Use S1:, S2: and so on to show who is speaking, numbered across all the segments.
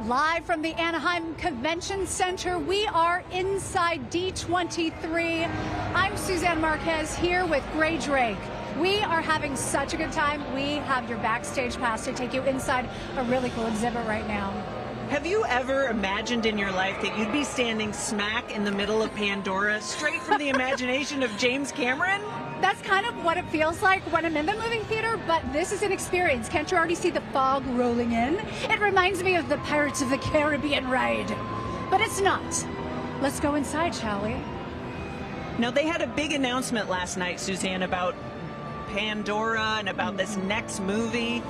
S1: Live from the Anaheim Convention Center, we are inside D23. I'm Suzanne Marques here with Grae. We are having such a good time. We have your backstage pass to take you inside a really cool exhibit right now.
S2: Have you ever imagined in your life that you'd be standing smack in the middle of Pandora, straight from the imagination of James Cameron?
S1: That's kind of what it feels like when I'm in the movie theater, but this is an experience. Can't you already see the fog rolling in? It reminds me of the Pirates of the Caribbean ride, but it's not. Let's go inside, shall we?
S2: Now, they had a big announcement last night, Suzanne, about Pandora and about this next movie.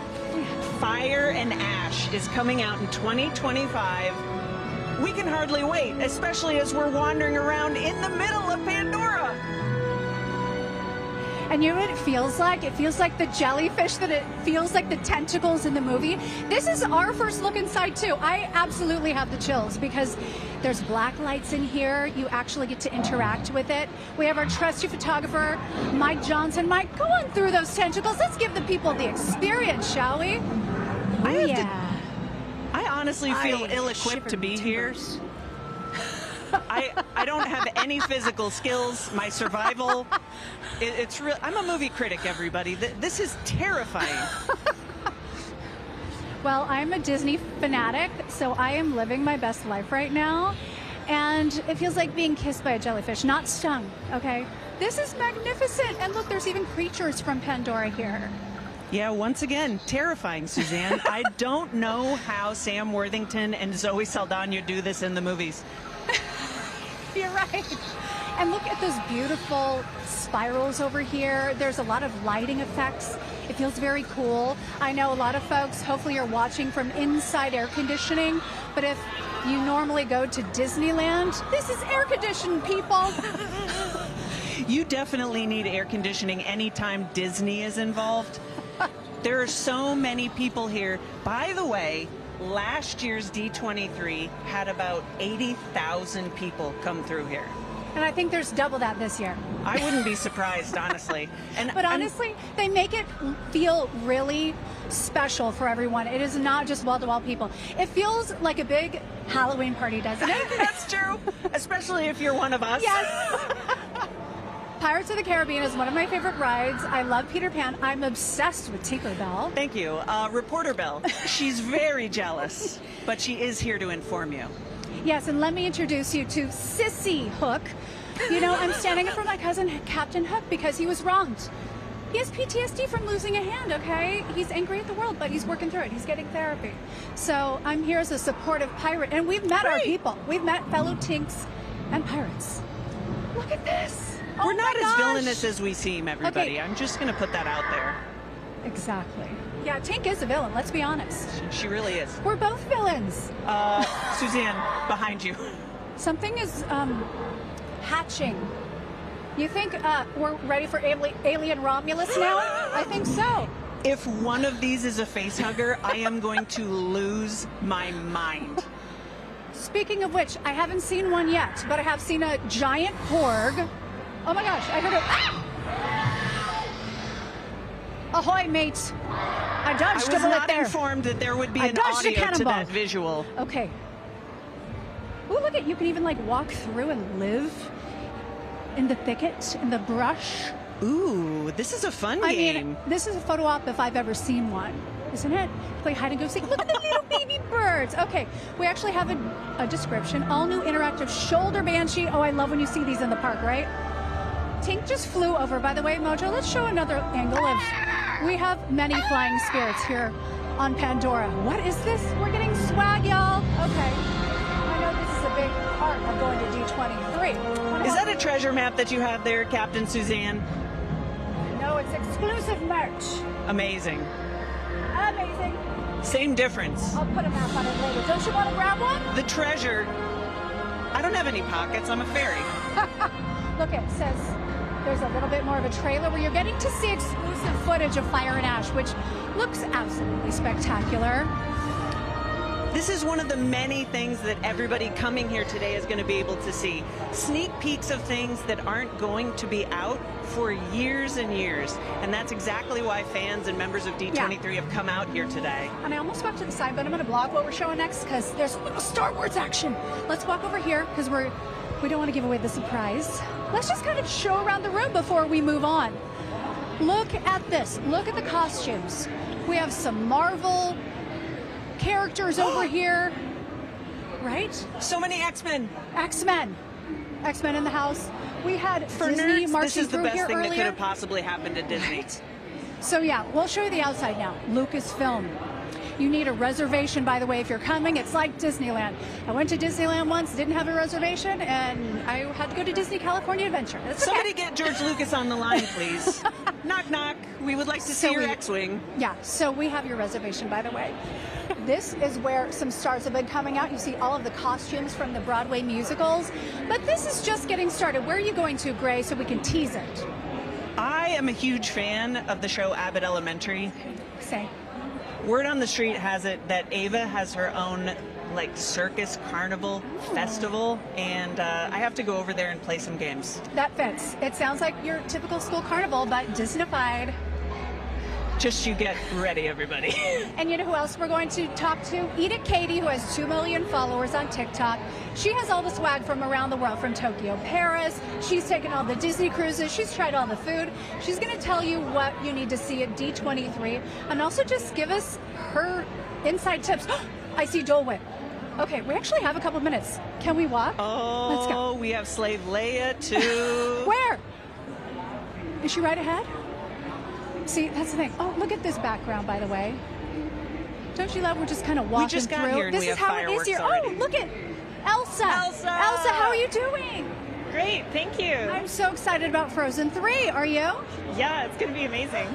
S2: Fire and Ash is coming out in 2025. We can hardly wait, especially as we're wandering around in the middle of Pandora.
S1: And you know what it feels like? It feels like the jellyfish, that it feels like the tentacles in the movie. This is our first look inside too. I absolutely have the chills because there's black lights in here. You actually get to interact with it. We have our trusty photographer, Mike Johnson. Mike, go on through those tentacles. Let's give the people the experience, shall we?
S2: I honestly feel ill-equipped to be here. I don't have any physical skills. My survival, it's real. I'm a movie critic, everybody. This is terrifying.
S1: Well, I'm a Disney fanatic, so I am living my best life right now. And it feels like being kissed by a jellyfish, not stung, okay? This is magnificent. And look, there's even creatures from Pandora here.
S2: Yeah, once again, terrifying, Suzanne. I don't know how Sam Worthington and Zoe Saldana do this in the movies.
S1: You're right. And look at those beautiful spirals over here. There's a lot of lighting effects. It feels very cool. I know a lot of folks, hopefully you're watching from inside air conditioning, but if you normally go to Disneyland, this is air conditioned, people.
S2: You definitely need air conditioning anytime Disney is involved. There are so many people here. By the way, last year's D23 had about 80,000 people come through here.
S1: And I think there's double that this year.
S2: I wouldn't be surprised, honestly.
S1: But honestly, they make it feel really special for everyone. It is not just wall-to-wall people. It feels like a big Halloween party, doesn't it?
S2: That's true, especially if you're one of us.
S1: Yes. Pirates of the Caribbean is one of my favorite rides. I love Peter Pan. I'm obsessed with Tinkerbell.
S2: Thank you. Reporter Bell. She's very jealous, but she is here to inform you.
S1: Yes, and let me introduce you to Sissy Hook. You know, I'm standing up for my cousin, Captain Hook, because he was wronged. He has PTSD from losing a hand, okay? He's angry at the world, but he's working through it. He's getting therapy. So I'm here as a supportive pirate, and we've met our people. We've met fellow Tinks and pirates. Look at this.
S2: We're not as villainous as we seem, everybody. Okay. I'm just going to put that out there.
S1: Exactly. Yeah, Tink is a villain, let's be honest.
S2: She really is.
S1: We're both villains.
S2: Suzanne, behind you.
S1: Something is hatching. You think we're ready for alien Romulus now? I think so.
S2: If one of these is a face hugger, I am going to lose my mind.
S1: Speaking of which, I haven't seen one yet, but I have seen a giant porg. Oh my gosh, I heard it. Ah! Ahoy, mates. I dodged a bullet there.
S2: I was not informed that there would be an audio to that visual.
S1: Okay. Ooh, look at, you can even like walk through and live in the thicket, in the brush.
S2: Ooh, this is a fun game.
S1: I mean, this is a photo op if I've ever seen one, isn't it? Play hide and go seek. Look at the little baby birds. Okay, we actually have a description. All new interactive shoulder banshee. Oh, I love when you see these in the park, right? Tink just flew over. By the way, Mojo, let's show another angle of, we have many flying spirits here on Pandora. What is this? We're getting swag, y'all. Okay. I know this is a big part of going to D23.
S2: Is that a treasure map that you have there, Captain Suzanne?
S1: No, it's exclusive merch.
S2: Amazing.
S1: Amazing.
S2: Same difference.
S1: I'll put a map on it later. Don't you want to grab one?
S2: The treasure. I don't have any pockets. I'm a fairy.
S1: Look, it says there's a little bit more of a trailer where you're getting to see exclusive footage of Fire and Ash, which looks absolutely spectacular.
S2: This is one of the many things that everybody coming here today is going to be able to see. Sneak peeks of things that aren't going to be out for years and years. And that's exactly why fans and members of D23 have come out here today.
S1: And I almost walked to the side, but I'm going to block what we're showing next because there's a little Star Wars action. Let's walk over here because we don't want to give away the surprise. Let's just kind of show around the room before we move on. Look at this. Look at the costumes. We have some Marvel characters over here, right?
S2: So many X-Men.
S1: X-Men in the house. We had
S2: For
S1: Disney
S2: nerds,
S1: marching
S2: this is the
S1: through
S2: best
S1: here
S2: thing that
S1: earlier.
S2: could have possibly happened at Disney.
S1: Right? So yeah, we'll show you the outside now. Lucasfilm. You need a reservation, by the way, if you're coming. It's like Disneyland. I went to Disneyland once, didn't have a reservation, and I had to go to Disney California Adventure. That's okay.
S2: Somebody get George Lucas on the line, please. Knock, knock. We would like to see your X-Wing.
S1: Yeah, so we have your reservation, by the way. This is where some stars have been coming out. You see all of the costumes from the Broadway musicals. But this is just getting started. Where are you going to, Grae, so we can tease it?
S2: I am a huge fan of the show Abbott Elementary.
S1: Say.
S2: Word on the street has it that Ava has her own circus carnival festival, and I have to go over there and play some games.
S1: That fits. It sounds like your typical school carnival, but Disneyfied.
S2: Just you get ready, everybody.
S1: And you know who else we're going to talk to? Edith Katie, who has 2 million followers on TikTok. She has all the swag from around the world, from Tokyo, Paris. She's taken all the Disney cruises. She's tried all the food. She's going to tell you what you need to see at D23 and also just give us her inside tips. I see Dole Whip. Okay, we actually have a couple of minutes. Can we walk?
S2: Oh,
S1: let's go.
S2: We have Slave Leia, too.
S1: Where? Is she right ahead? See, that's the thing. Oh, look at this background, by the way. Don't you love we're just kind of walking through?
S2: We just got here and
S1: this
S2: we
S1: is
S2: have
S1: how it is
S2: fireworks
S1: here.
S2: already.
S1: Oh, look at Elsa.
S2: Elsa!
S1: Elsa, how are you doing?
S3: Great, thank you.
S1: I'm so excited about Frozen 3. Are you?
S3: Yeah, it's going to be amazing.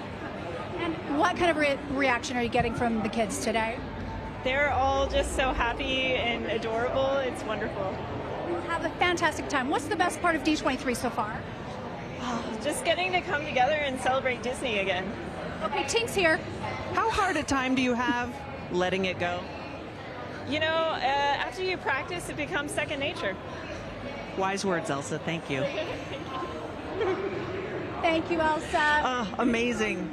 S1: And what kind of reaction are you getting from the kids today?
S3: They're all just so happy and adorable. It's wonderful.
S1: We'll have a fantastic time. What's the best part of D23 so far?
S3: Just getting to come together and celebrate Disney again.
S1: Okay, Tink's here.
S2: How hard a time do you have letting it go?
S3: You know, after you practice, it becomes second nature.
S2: Wise words, Elsa. Thank you.
S1: Thank you, Elsa.
S2: Oh, amazing.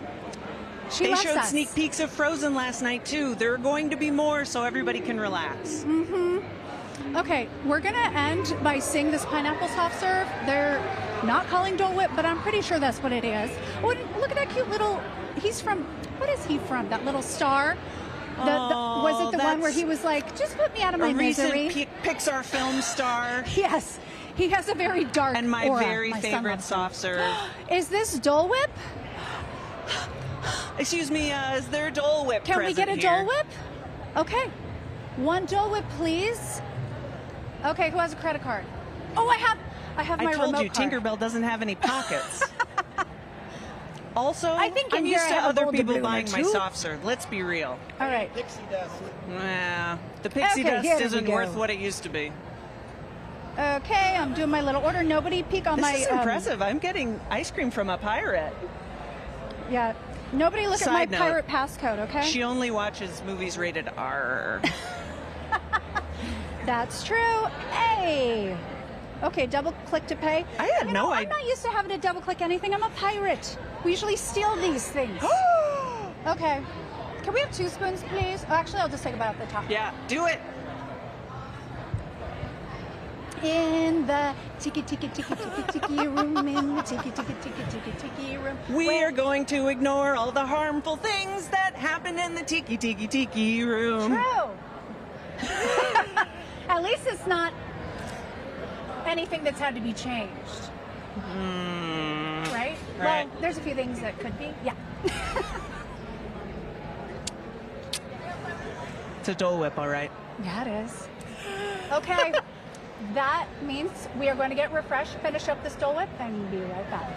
S1: She
S2: They
S1: loves
S2: showed
S1: us.
S2: sneak peeks of Frozen last night, too. There are going to be more, so everybody can relax.
S1: Okay, we're going to end by seeing this pineapple soft serve. They're not calling Dole Whip, but I'm pretty sure that's what it is. Oh, and look at that cute little, he's from, what is he from? That little star? Was it the one where he was like, just put me out of my
S2: A
S1: misery?
S2: recent Pixar film star.
S1: Yes, he has a very dark
S2: And my
S1: aura.
S2: very
S1: My son
S2: favorite
S1: loves him.
S2: soft serve.
S1: Is this Dole Whip?
S2: Excuse me, is there a Dole Whip
S1: Can we get a
S2: present here?
S1: Dole Whip? Okay. One Dole Whip, please. Okay, who has a credit card? Oh, I have my
S2: I told
S1: remote
S2: you,
S1: card.
S2: Tinkerbell doesn't have any pockets. Also,
S1: I think in
S2: I'm
S1: here
S2: used
S1: I
S2: to
S1: have a
S2: other
S1: gold
S2: people
S1: doubloon or
S2: buying my
S1: two.
S2: soft serve. Let's be real.
S1: All right.
S2: The pixie
S1: Okay,
S2: dust
S1: here we
S2: isn't
S1: go.
S2: worth what it used to be.
S1: Okay, I'm doing my little order. Nobody peek on
S2: This
S1: my...
S2: is impressive. I'm getting ice cream from a pirate.
S1: Yeah. Nobody look
S2: Side
S1: at my
S2: note,
S1: pirate passcode, okay?
S2: She only watches movies rated R.
S1: That's true. Hey. Okay, double click to pay.
S2: I had no
S1: I'm
S2: idea.
S1: not used to having to double click anything. I'm a pirate. We usually steal these things. Okay. Can we have 2 spoons, please? Oh, actually, I'll just take a bite off the top.
S2: Yeah, do it.
S1: In the tiki tiki tiki tiki tiki room, in the tiki tiki tiki tiki tiki room.
S2: We are going to ignore all the harmful things that happen in the tiki tiki tiki room.
S1: True. At least it's not anything that's had to be changed. Right? Well,
S2: Right.
S1: there's a few things that could be. Yeah.
S2: It's a Dole Whip, all right.
S1: Yeah, it is. Okay. That means we are going to get refreshed, finish up this Dole Whip, and be right back.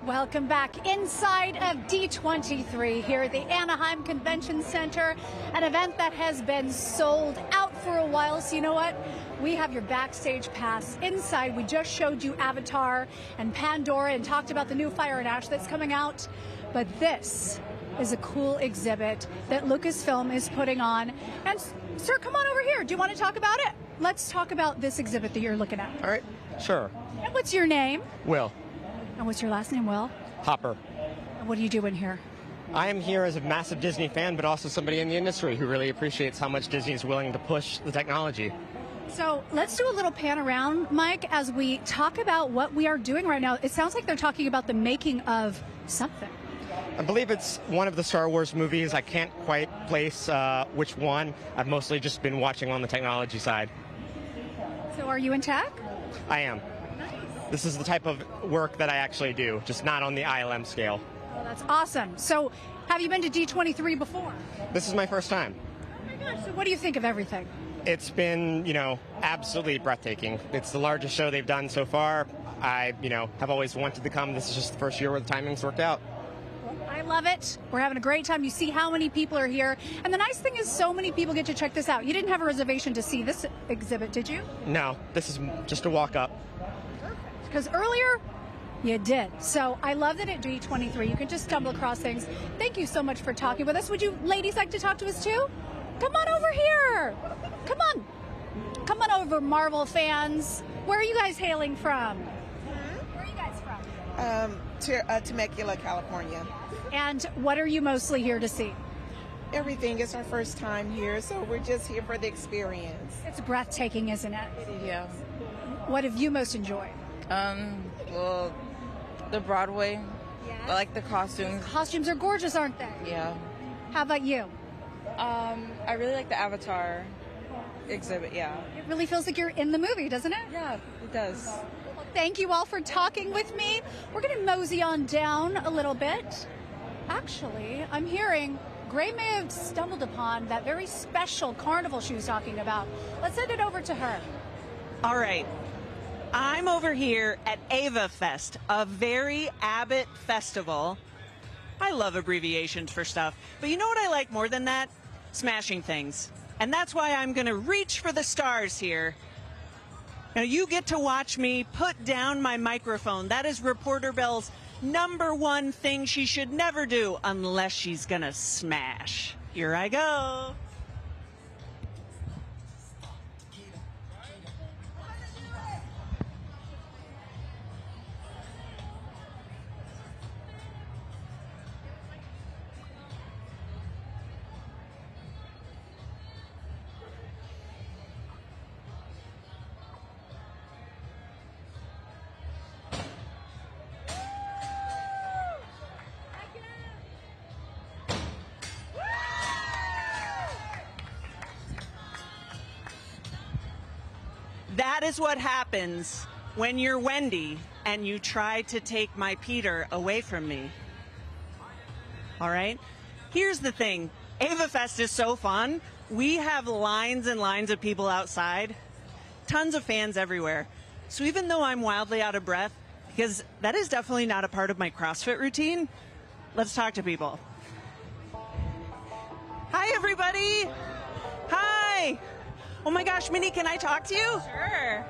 S1: Welcome back inside of D23 here at the Anaheim Convention Center, an event that has been sold out for a while. So you know what? We have your backstage pass. Inside, we just showed you Avatar and Pandora and talked about the new Fire and Ash that's coming out. But this is a cool exhibit that Lucasfilm is putting on. And sir, come on over here. Do you want to talk about it? Let's talk about this exhibit that you're looking at.
S4: All right, sure.
S1: And what's your name?
S4: Will.
S1: And what's your last name, Will?
S4: Hopper.
S1: And what are you doing here?
S4: I am here as a massive Disney fan, but also somebody in the industry who really appreciates how much Disney is willing to push the technology.
S1: So let's do a little pan around, Mike, as we talk about what we are doing right now. It sounds like they're talking about the making of something.
S4: I believe it's one of the Star Wars movies. I can't quite place which one. I've mostly just been watching on the technology side.
S1: So are you in tech?
S4: I am.
S1: Nice.
S4: This is the type of work that I actually do, just not on the ILM scale.
S1: Oh, that's awesome. So have you been to D23 before?
S4: This is my first time.
S1: Oh my gosh, so what do you think of everything?
S4: It's been, absolutely breathtaking. It's the largest show they've done so far. I, have always wanted to come. This is just the first year where the timing's worked out.
S1: I love it. We're having a great time. You see how many people are here. And the nice thing is so many people get to check this out. You didn't have a reservation to see this exhibit, did you?
S4: No, this is just a walk up.
S1: Perfect. Because earlier, you did. So I love that at D23 you can just stumble across things. Thank you so much for talking with us. Would you ladies like to talk to us too? Come on over here. Come on. Come on over, Marvel fans. Where are you guys hailing from? Where are you guys from?
S5: Temecula, California.
S1: And what are you mostly here to see?
S5: Everything is our first time here, so we're just here for the experience.
S1: It's breathtaking, isn't it?
S6: Yeah.
S1: What have you most enjoyed?
S6: Well, the Broadway. I like the costumes.
S1: Costumes are gorgeous, aren't they?
S6: Yeah.
S1: How about you?
S6: I really like the Avatar exhibit, yeah.
S1: It really feels like you're in the movie, doesn't it?
S6: Yeah, it does.
S1: Well, thank you all for talking with me. We're going to mosey on down a little bit. Actually, I'm hearing Grae may have stumbled upon that very special carnival she was talking about. Let's send it over to her.
S2: All right. I'm over here at Ava Fest, a very Abbott festival. I love abbreviations for stuff, but you know what I like more than that? Smashing things. And that's why I'm going to reach for the stars here. Now you get to watch me put down my microphone. That is Reporter Bell's #1 thing she should never do unless she's going to smash. Here I go. That is what happens when you're Wendy and you try to take my Peter away from me. All right? Here's the thing. Ava Fest is so fun. We have lines and lines of people outside. Tons of fans everywhere. So even though I'm wildly out of breath, because that is definitely not a part of my CrossFit routine, let's talk to people. Hi, everybody. Hi. Oh my gosh, Minnie, can I talk to you?
S3: Sure.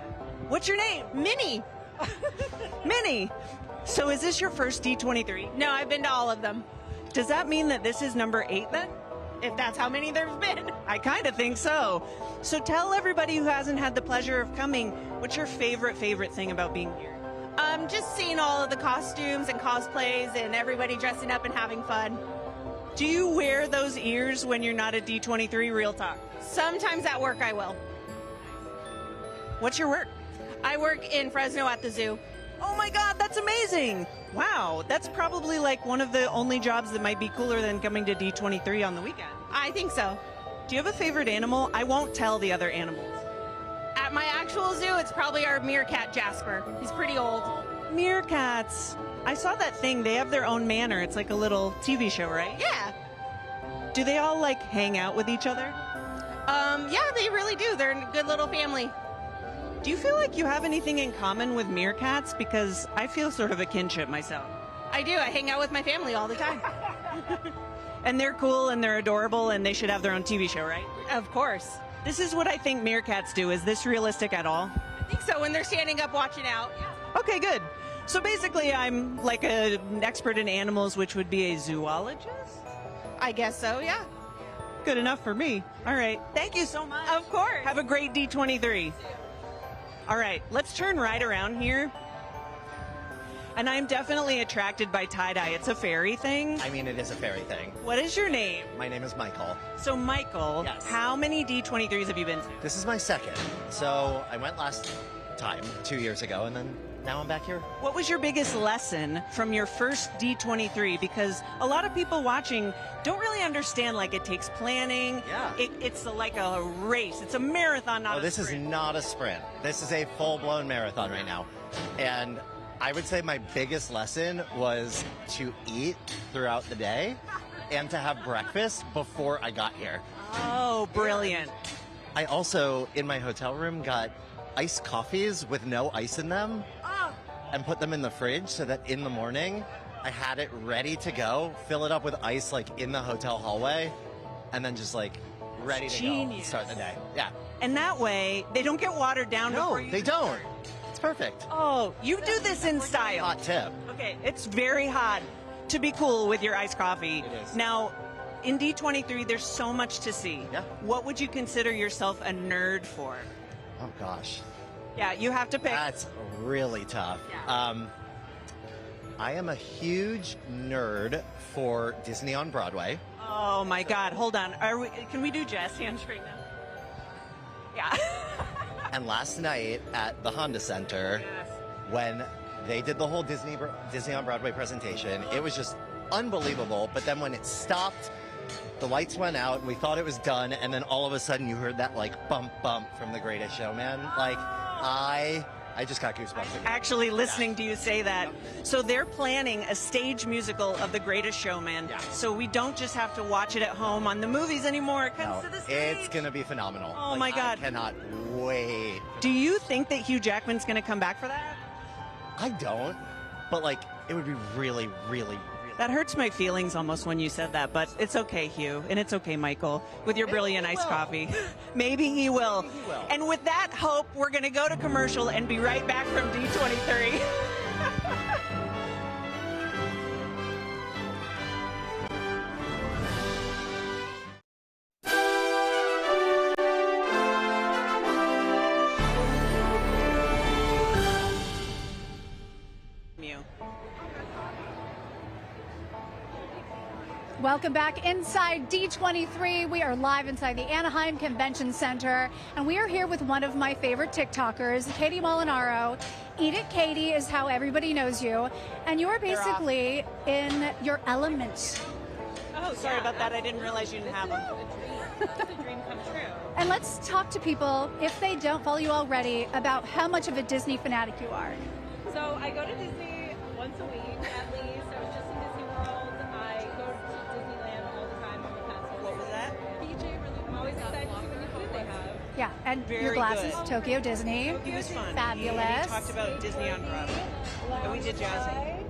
S2: What's your name?
S3: Minnie.
S2: Minnie. So is this your first D23?
S3: No, I've been to all of them.
S2: Does that mean that this is #8 then?
S3: If that's how many there's been.
S2: I kind of think so. So tell everybody who hasn't had the pleasure of coming, what's your favorite thing about being here?
S3: Just seeing all of the costumes and cosplays and everybody dressing up and having fun.
S2: Do you wear those ears when you're not at D23? Real talk.
S3: Sometimes at work I will.
S2: What's your work?
S3: I work in Fresno at the zoo.
S2: Oh my God, that's amazing. Wow, that's probably like one of the only jobs that might be cooler than coming to D23 on the weekend.
S3: I think so.
S2: Do you have a favorite animal? I won't tell the other animals.
S3: At my actual zoo, it's probably our meerkat Jasper. He's pretty old.
S2: Meerkats. I saw that thing. They have their own manor. It's like a little TV show, right?
S3: Yeah.
S2: Do they all like hang out with each other?
S3: Yeah, they really do. They're a good little family.
S2: Do you feel like you have anything in common with meerkats? Because I feel sort of a kinship myself.
S3: I do. I hang out with my family all the time.
S2: And they're cool and they're adorable and they should have their own TV show, right?
S3: Of course.
S2: This is what I think meerkats do. Is this realistic at all?
S3: I think so when they're standing up watching out. Yeah.
S2: Okay, good. So basically, I'm like an expert in animals, which would be a zoologist?
S3: I guess so, yeah.
S2: Good enough for me. All right. Thank you so much.
S3: Of course.
S2: Have a great D23. All right, let's turn right around here. And I'm definitely attracted by tie-dye. It's a fairy thing.
S7: I mean, it is a fairy thing.
S2: What is your name?
S7: My name is Michael.
S2: So, Michael,
S7: Yes.
S2: how many D23s have you been to?
S7: This is my second. So I went last time, 2 years ago, and then now I'm back here.
S2: What was your biggest lesson from your first D23? Because a lot of people watching don't really understand, like, it takes planning.
S7: Yeah.
S2: It's like a race. It's a marathon, not
S7: Oh,
S2: a
S7: this is
S2: sprint.
S7: not a sprint. This is a full-blown marathon right now. And I would say my biggest lesson was to eat throughout the day and to have breakfast before I got here.
S2: Oh, brilliant.
S7: I also, in my hotel room, got iced coffees with no ice in them and put them in the fridge so that in the morning I had it ready to go, fill it up with ice like in the hotel hallway, and then just like ready to go
S2: Genius.
S7: start the day. Yeah.
S2: And that way, they don't get watered down
S7: No,
S2: before you
S7: they
S2: start.
S7: don't. It's perfect.
S2: Oh, you do this in style.
S7: Hot tip.
S2: Okay, it's very hot to be cool with your iced coffee.
S7: It is.
S2: Now, in D23, there's so much to see.
S7: Yeah.
S2: What would you consider yourself a nerd for?
S7: Oh gosh.
S2: Yeah, you have to pick.
S7: That's really tough.
S2: Yeah.
S7: I am a huge nerd for Disney on Broadway.
S2: Oh my God! Hold on. Can we do jazz hands right now? Yeah.
S7: And last night at the Honda Center, when they did the whole Disney on Broadway presentation, it was just unbelievable. But then when it stopped, the lights went out, and we thought it was done, and then all of a sudden you heard that like bump from The Greatest Showman. Like I just got goosebumps again.
S2: Actually, listening to you say that. So they're planning a stage musical of The Greatest Showman.
S7: Yeah.
S2: So we don't just have to watch it at home on the movies anymore. It comes to the stage.
S7: It's gonna be phenomenal.
S2: Oh,
S7: Like,
S2: my God.
S7: I cannot wait.
S2: Do you think that Hugh Jackman's going to come back for that?
S7: I don't, but like it would be really, really.
S2: That hurts my feelings almost when you said that, but it's okay, Hugh, and it's okay, Michael, with your brilliant iced coffee. Maybe he will.
S7: Maybe he will.
S2: And with that hope, we're going to go to commercial and be right back from D23.
S1: Welcome back inside D23. We are live inside the Anaheim Convention Center, and we are here with one of my favorite TikTokers, Katie Molinaro. Eat It Katie is how everybody knows you, and you are basically in your element.
S2: Oh, sorry about that. I didn't realize you didn't have them.
S3: It's a dream come true.
S1: And let's talk to people, if they don't follow you already, about how much of a Disney fanatic you are.
S8: So I go to Disney once a week at least. I was just in Disney World. I go to Disneyland all the time on the past.
S2: What was that?
S8: PJ really. I'm always excited to see what new food they have.
S1: Yeah, and your
S2: Very
S1: glasses,
S2: good.
S1: Tokyo Disney.
S2: It was fun.
S1: Fabulous.
S2: We talked about Disney on Broadway. And we did Jazzy.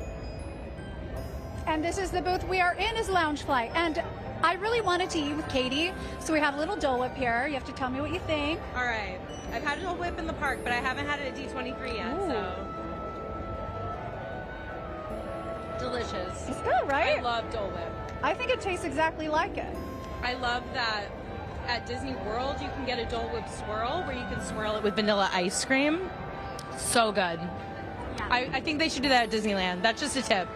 S1: And this is the booth we are in, is Loungefly. And I really wanted to eat with Katie, so we have a little Dole Whip here. You have to tell me what you think.
S8: All right. I've had a Dole Whip in the park, but I haven't had it at D23 yet.
S1: Ooh.
S8: So delicious.
S1: It's good, right?
S8: I love Dole Whip.
S1: I think it tastes exactly like it.
S8: I love that at Disney World you can get a Dole Whip swirl where you can swirl it with vanilla ice cream. So good.
S1: Yeah.
S8: I think they should do that at Disneyland. That's just a tip.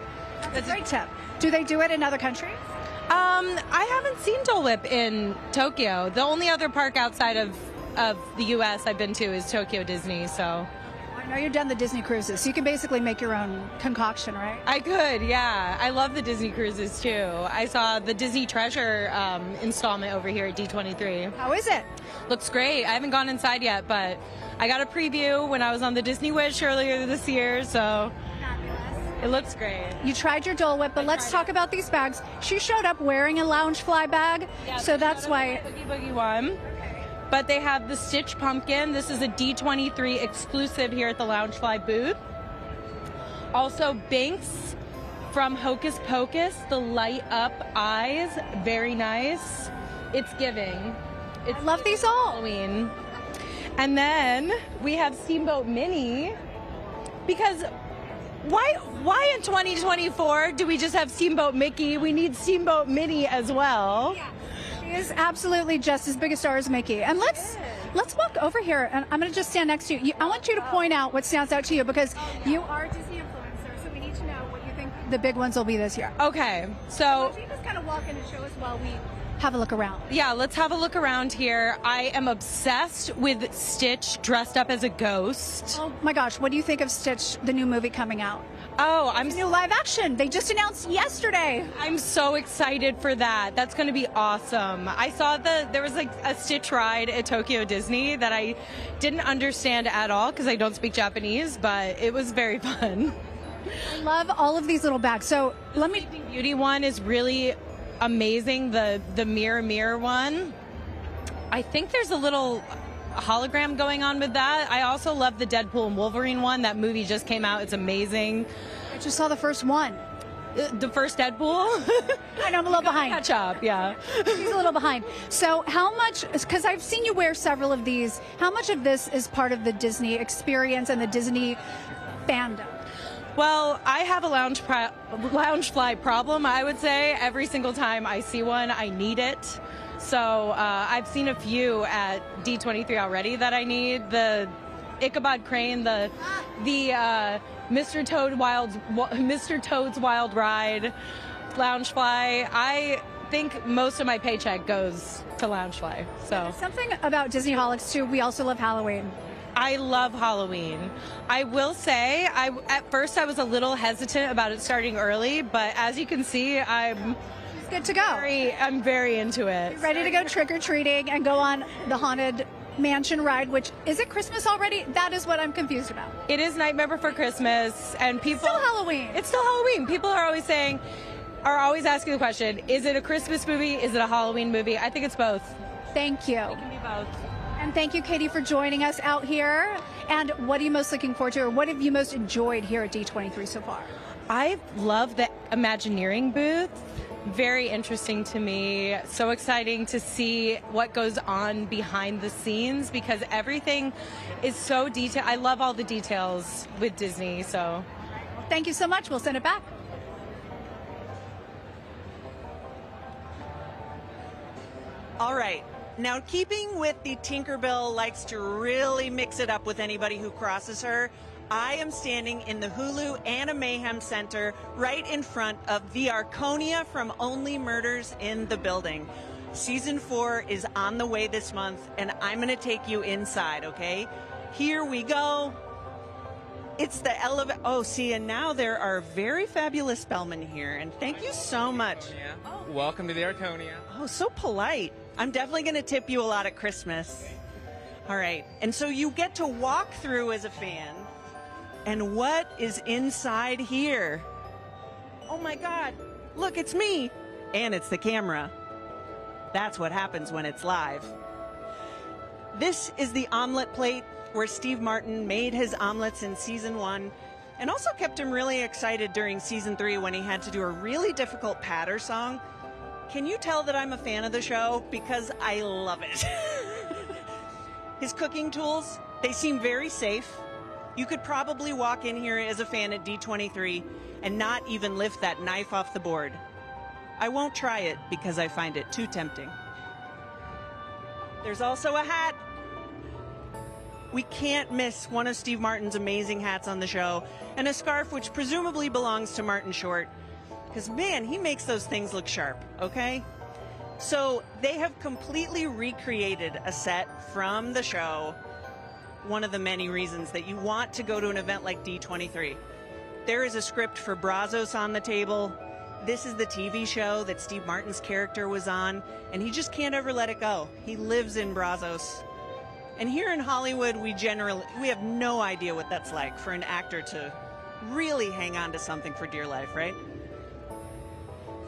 S1: That's a great tip. Do they do it in other countries?
S8: I haven't seen Dole Whip in Tokyo. The only other park outside of the U.S. I've been to is Tokyo Disney, so.
S1: I know you've done the Disney cruises, so you can basically make your own concoction, right?
S8: I could, yeah. I love the Disney cruises, too. I saw the Disney Treasure installment over here at D23.
S1: How is it?
S8: Looks great. I haven't gone inside yet, but I got a preview when I was on the Disney Wish earlier this year, so it looks great.
S1: You tried your Dole Whip, but let's talk about these bags. She showed up wearing a Loungefly bag, so that's why.
S8: Boogie Boogie one. But they have the Stitch Pumpkin. This is a D23 exclusive here at the Loungefly booth. Also, Binks from Hocus Pocus, the light up eyes. Very nice. It's giving. It's
S1: I love these all.
S8: Halloween. And then we have Steamboat Minnie, because why in 2024 do we just have Steamboat Mickey? We need Steamboat Minnie as well.
S1: Yeah, she is absolutely just as big a star as Mickey. And let's walk over here, and I'm going to just stand next to you. I want you to point out what stands out to you, because you are a Disney influencer, so we need to know what you think the big ones will be this year.
S8: Okay,
S1: Why
S8: so
S1: don't you just kind of walk in and show us while we have a look around.
S8: yeah, let's have a look around here. I am obsessed with Stitch dressed up as a ghost.
S1: Oh my gosh, what do you think of Stitch, the new movie coming out?
S8: Oh, I'm
S1: New live action. They just announced yesterday.
S8: I'm so excited for that. That's going to be awesome. I saw there was like a Stitch ride at Tokyo Disney that I didn't understand at all because I don't speak Japanese, but it was very fun.
S1: I love all of these little bags. So let me.
S8: Sleeping Beauty one is really amazing. The mirror one. I think there's a little hologram going on with that. I also love the Deadpool and Wolverine one. That movie just came out. It's amazing.
S1: I just saw the first one.
S8: The first Deadpool.
S1: I know I'm a little behind.
S8: Catch up, yeah.
S1: She's a little behind. So how much, because I've seen you wear several of these, how much of this is part of the Disney experience and the Disney fandom?
S8: Well, I have a Loungefly problem, I would say. Every single time I see one, I need it. So I've seen a few at D23 already that I need. The Ichabod Crane, the Mr. Toad's Wild Ride, Loungefly. I think most of my paycheck goes to Loungefly. So
S1: Something about Disney Holics too. We also love Halloween.
S8: I love Halloween. I will say, at first I was a little hesitant about it starting early, but as you can see, I'm
S1: Good to go.
S8: I'm very into it.
S1: Ready to go trick-or-treating and go on the Haunted Mansion ride, which, is it Christmas already? That is what I'm confused about.
S8: It is Nightmare Before Christmas, and people.
S1: Still Halloween.
S8: It's still Halloween. People are always asking the question: is it a Christmas movie? Is it a Halloween movie? I think it's both.
S1: Thank you.
S8: It can be both.
S1: And thank you, Katie, for joining us out here. And what are you most looking forward to, or what have you most enjoyed here at D23 so far?
S8: I love the Imagineering booth. Very interesting to me. So exciting to see what goes on behind the scenes, because everything is so detailed. I love all the details with Disney. So
S1: Thank you so much. We'll send it back.
S2: All right. Now, keeping with the Tinkerbell likes to really mix it up with anybody who crosses her, I am standing in the Hulu Anna Mayhem Center right in front of the Arconia from Only Murders in the Building. Season 4 is on the way this month, and I'm going to take you inside, okay? Here we go. It's the elevator. Oh, see, and now there are very fabulous bellmen here, and thank you so much.
S9: Welcome to the Arconia.
S2: Oh, so polite. I'm definitely going to tip you a lot at Christmas. All right. And so you get to walk through as a fan. And what is inside here? Oh, my God. Look, it's me. And it's the camera. That's what happens when it's live. This is the omelet plate where Steve Martin made his omelets in season 1 and also kept him really excited during season 3 when he had to do a really difficult patter song. Can you tell that I'm a fan of the show? Because I love it. His cooking tools, they seem very safe. You could probably walk in here as a fan at D23 and not even lift that knife off the board. I won't try it because I find it too tempting. There's also a hat. We can't miss one of Steve Martin's amazing hats on the show, and a scarf which presumably belongs to Martin Short. Because, man, he makes those things look sharp, okay? So they have completely recreated a set from the show, one of the many reasons that you want to go to an event like D23. There is a script for Brazos on the table. This is the TV show that Steve Martin's character was on, and he just can't ever let it go. He lives in Brazos. And here in Hollywood, we have no idea what that's like for an actor to really hang on to something for dear life, right?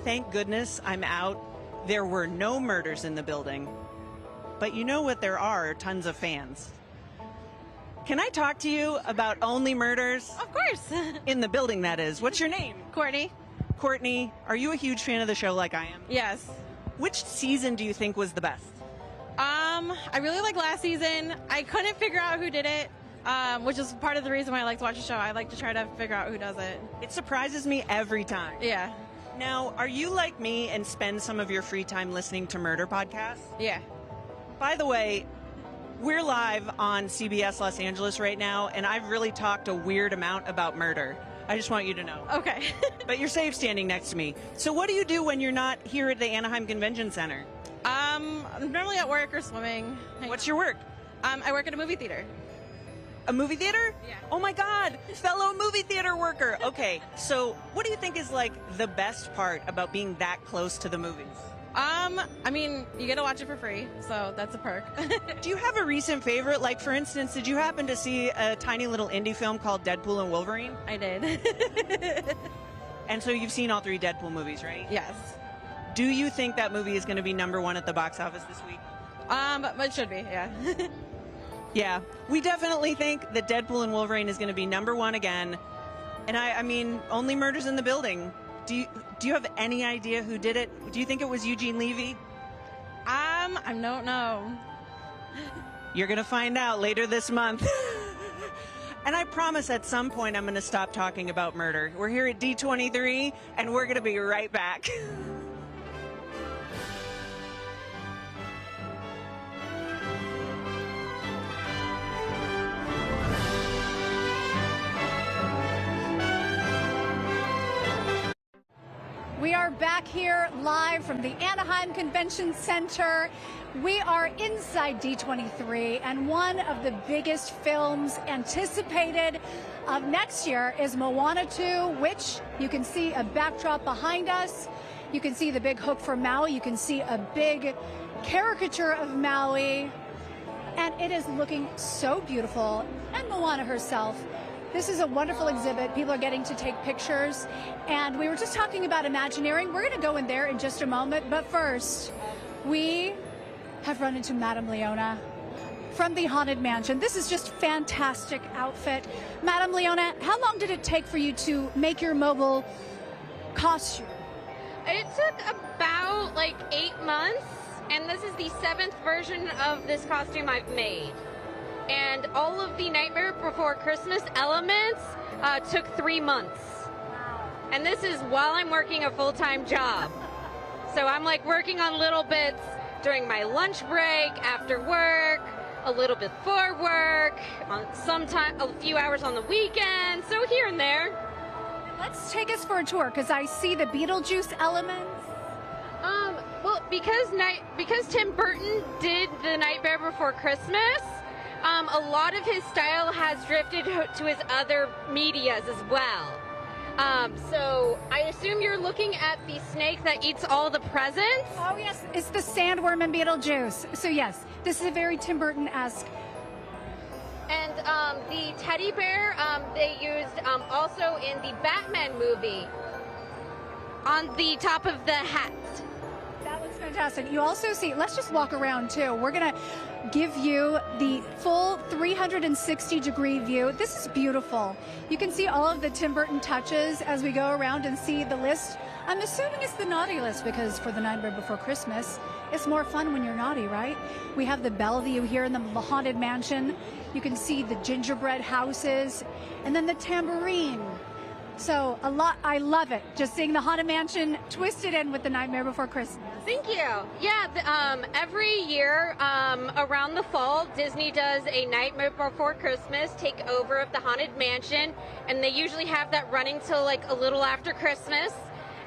S2: Thank goodness I'm out. There were no murders in the building. But you know what there are? Tons of fans. Can I talk to you about Only Murders?
S8: of course.
S2: In the building, that is. What's your name?
S8: Courtney.
S2: Courtney, are you a huge fan of the show like I am?
S8: Yes.
S2: Which season do you think was the best?
S8: I really like last season. I couldn't figure out who did it, which is part of the reason why I like to watch the show. I like to try to figure out who does it.
S2: It surprises me every time.
S8: Yeah.
S2: Now, are you like me and spend some of your free time listening to murder podcasts?
S8: Yeah.
S2: By the way, we're live on CBS Los Angeles right now, and I've really talked a weird amount about murder. I just want you to know.
S8: Okay.
S2: But you're safe standing next to me. So what do you do when you're not here at the Anaheim Convention Center?
S8: I'm normally at work or swimming.
S2: What's your work?
S8: I work at a movie theater.
S2: A movie theater?
S8: Yeah.
S2: Oh my God, fellow movie theater worker. Okay, so what do you think is like the best part about being that close to the movies?
S8: I mean, you get to watch it for free, so that's a perk.
S2: Do you have a recent favorite? Like, for instance, did you happen to see a tiny little indie film called Deadpool and Wolverine?
S8: I did.
S2: And so you've seen all 3 Deadpool movies, right?
S8: Yes.
S2: Do you think that movie is going to be #1 at the box office this week?
S8: But it should be, yeah.
S2: Yeah, we definitely think that Deadpool and Wolverine is going to be #1 again. And I mean, only murders in the building. Do you have any idea who did it? Do you think it was Eugene Levy?
S8: I don't know.
S2: You're going to find out later this month. And I promise at some point I'm going to stop talking about murder. We're here at D23, and we're going to be right back.
S1: We are back here live from the Anaheim Convention Center. We are inside D23, and one of the biggest films anticipated of next year is Moana 2, which you can see a backdrop behind us. You can see the big hook for Maui. You can see a big caricature of Maui, and it is looking so beautiful. And Moana herself. This is a wonderful exhibit. People are getting to take pictures. And we were just talking about Imagineering. We're going to go in there in just a moment. But first, we have run into Madame Leona from the Haunted Mansion. This is just fantastic outfit. Madame Leona, how long did it take for you to make your mobile costume?
S10: It took about like 8 months. And this is the 7th version of this costume I've made. And all of the Nightmare Before Christmas elements took 3 months.
S1: Wow.
S10: And this is while I'm working a full-time job. So I'm like working on little bits during my lunch break, after work, a little bit before work, sometime a few hours on the weekend, so here and there.
S1: Let's take us for a tour, because I see the Beetlejuice elements.
S10: Well, because Tim Burton did The Nightmare Before Christmas, a lot of his style has drifted to his other medias as well. So I assume you're looking at the snake that eats all the presents?
S1: Oh, yes, it's the sandworm in Beetlejuice. So, yes, this is a very Tim Burton-esque.
S10: And the teddy bear they used also in the Batman movie on the top of the hat.
S1: That looks fantastic. You also see, let's just walk around too. We're going to give you the full 360-degree view. This is beautiful. You can see all of the Tim Burton touches as we go around and see the list. I'm assuming it's the naughty list, because for The Nightmare Before Christmas, it's more fun when you're naughty, right? We have the Bellevue here in the Haunted Mansion. You can see the gingerbread houses and then the tambourine. So a lot, I love it. Just seeing the Haunted Mansion twisted in with The Nightmare Before Christmas.
S10: Thank you. Yeah, every year around the fall, Disney does a Nightmare Before Christmas takeover of the Haunted Mansion, and they usually have that running till like a little after Christmas.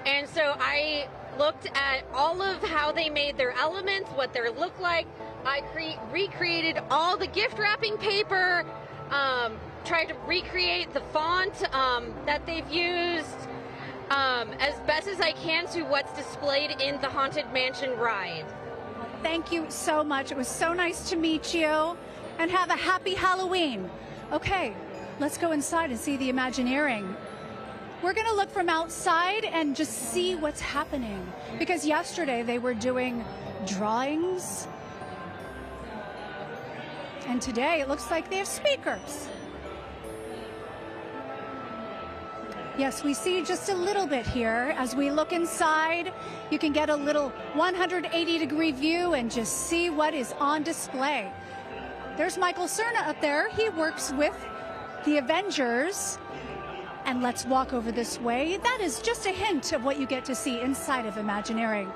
S10: And so I looked at all of how they made their elements, what they look like. I recreated all the gift wrapping paper, tried to recreate the font that they've used as best as I can to what's displayed in the Haunted Mansion ride.
S1: Thank you so much. It was so nice to meet you, and have a happy Halloween. Okay, let's go inside and see the Imagineering. We're going to look from outside and just see what's happening, because yesterday they were doing drawings, and today it looks like they have speakers. Yes, we see just a little bit here. As we look inside, you can get a little 180-degree view and just see what is on display. There's Michael Cerna up there. He works with the Avengers. And let's walk over this way. That is just a hint of what you get to see inside of Imagineering.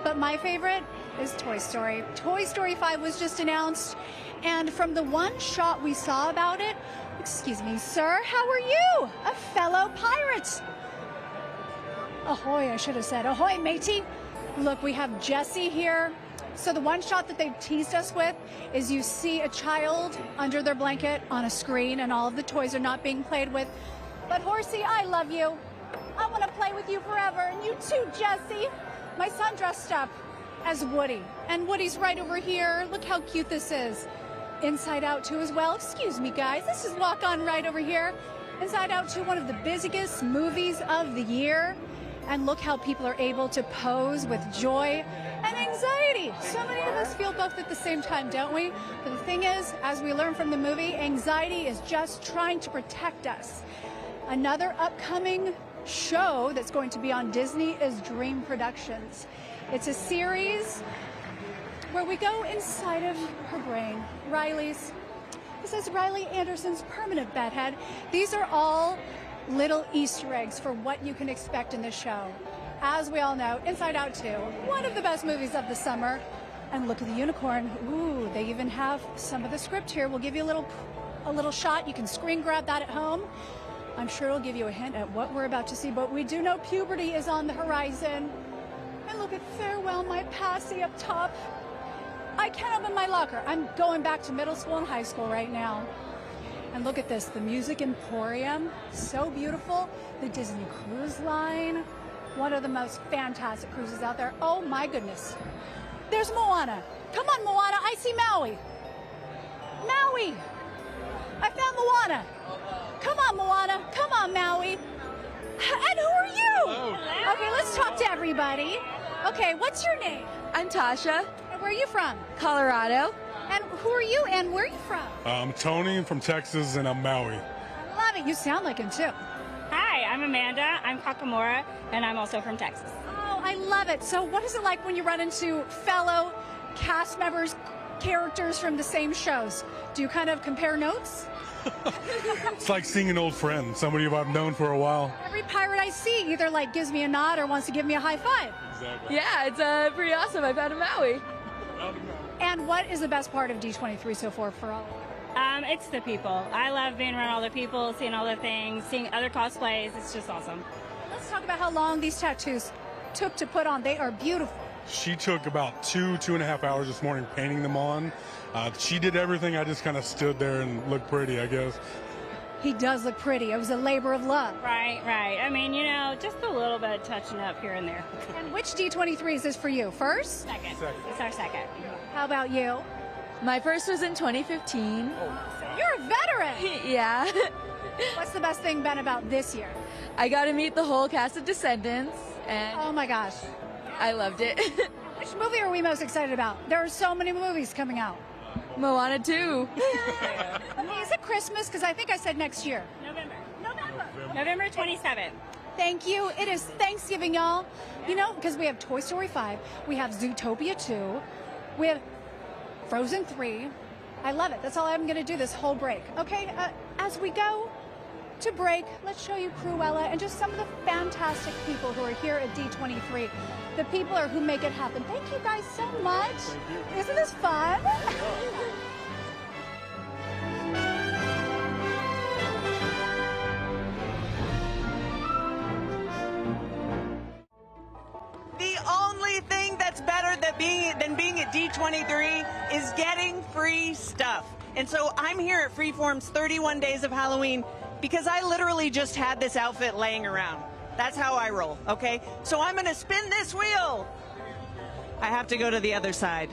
S1: But my favorite is Toy Story. Toy Story 5 was just announced, and from the one shot we saw about it, excuse me, sir, how are you? A fellow pirate. Ahoy, I should have said. Ahoy, matey. Look, we have Jessie here. So the one shot that they've teased us with is you see a child under their blanket on a screen, and all of the toys are not being played with. But Horsey, I love you. I want to play with you forever, and you too, Jessie. My son dressed up as Woody, and Woody's right over here. Look how cute this is. Inside Out 2 as well. Excuse me, guys. This is Walk On right over here. Inside Out 2, one of the busiest movies of the year. And look how people are able to pose with joy and anxiety. So many of us feel both at the same time, don't we? But the thing is, as we learn from the movie, anxiety is just trying to protect us. Another upcoming show that's going to be on Disney is Dream Productions. It's a series where we go inside of her brain. Riley's. This is Riley Anderson's permanent bedhead. These are all little Easter eggs for what you can expect in this show. As we all know, Inside Out 2, one of the best movies of the summer. And look at the unicorn. Ooh, they even have some of the script here. We'll give you a little shot. You can screen grab that at home. I'm sure it'll give you a hint at what we're about to see, but we do know puberty is on the horizon. And look at Farewell, My Passy up top. I can't open my locker. I'm going back to middle school and high school right now. And look at this, the Music Emporium, so beautiful. The Disney Cruise Line, one of the most fantastic cruises out there. Oh my goodness. There's Moana. Come on, Moana, I see Maui. Maui. I found Moana. Come on, Moana. Come on, Maui. And who are you?
S11: Hello.
S1: Okay, let's talk to everybody. Okay, what's your name?
S12: I'm Tasha.
S1: And where are you from?
S12: Colorado.
S1: And who are you and where are you from?
S11: I'm Tony from Texas, and I'm Maui.
S1: I love it. You sound like him, too.
S13: Hi, I'm Amanda. I'm Kakamora, and I'm also from Texas.
S1: Oh, I love it. So what is it like when you run into fellow cast members, characters from the same shows? Do you kind of compare notes?
S11: It's like seeing an old friend, somebody I've known for a while.
S1: Every pirate I see either like gives me a nod or wants to give me a high five.
S11: Exactly.
S12: Yeah, it's pretty awesome. I've had a Maui.
S1: And what is the best part of D23 so far for all?
S13: It's the people. I love being around all the people, seeing all the things, seeing other cosplays. It's just awesome.
S1: Let's talk about how long these tattoos took to put on. They are beautiful.
S11: She took about 2.5 hours this morning painting them on. She did everything. I just kind of stood there and looked pretty, I guess.
S1: He does look pretty. It was a labor of love.
S13: Right. I mean, you know, just a little bit of touching up here and there.
S1: And which D23 is this for you? First?
S13: Second. It's our second.
S1: How about you?
S12: My first was in 2015.
S1: You're a veteran.
S12: Yeah.
S1: What's the best thing been about this year?
S12: I got to meet the whole cast of Descendants, and
S1: oh my gosh,
S12: I loved it.
S1: Which movie are we most excited about? There are so many movies coming out.
S12: Moana 2.
S1: Is it Christmas? Because I think I said next year.
S13: November 27th.
S1: Thank you. It is Thanksgiving, y'all. You know, because we have Toy Story 5, we have Zootopia 2, we have Frozen 3. I love it. That's all I'm going to do this whole break. Okay, as we go to break, let's show you Cruella and just some of the fantastic people who are here at D23. The people are who make it happen. Thank you guys so much. Isn't this fun?
S2: The only thing that's better than being at D23 is getting free stuff. And so I'm here at Freeform's 31 Days of Halloween because I literally just had this outfit laying around. That's how I roll, okay? So I'm going to spin this wheel. I have to go to the other side.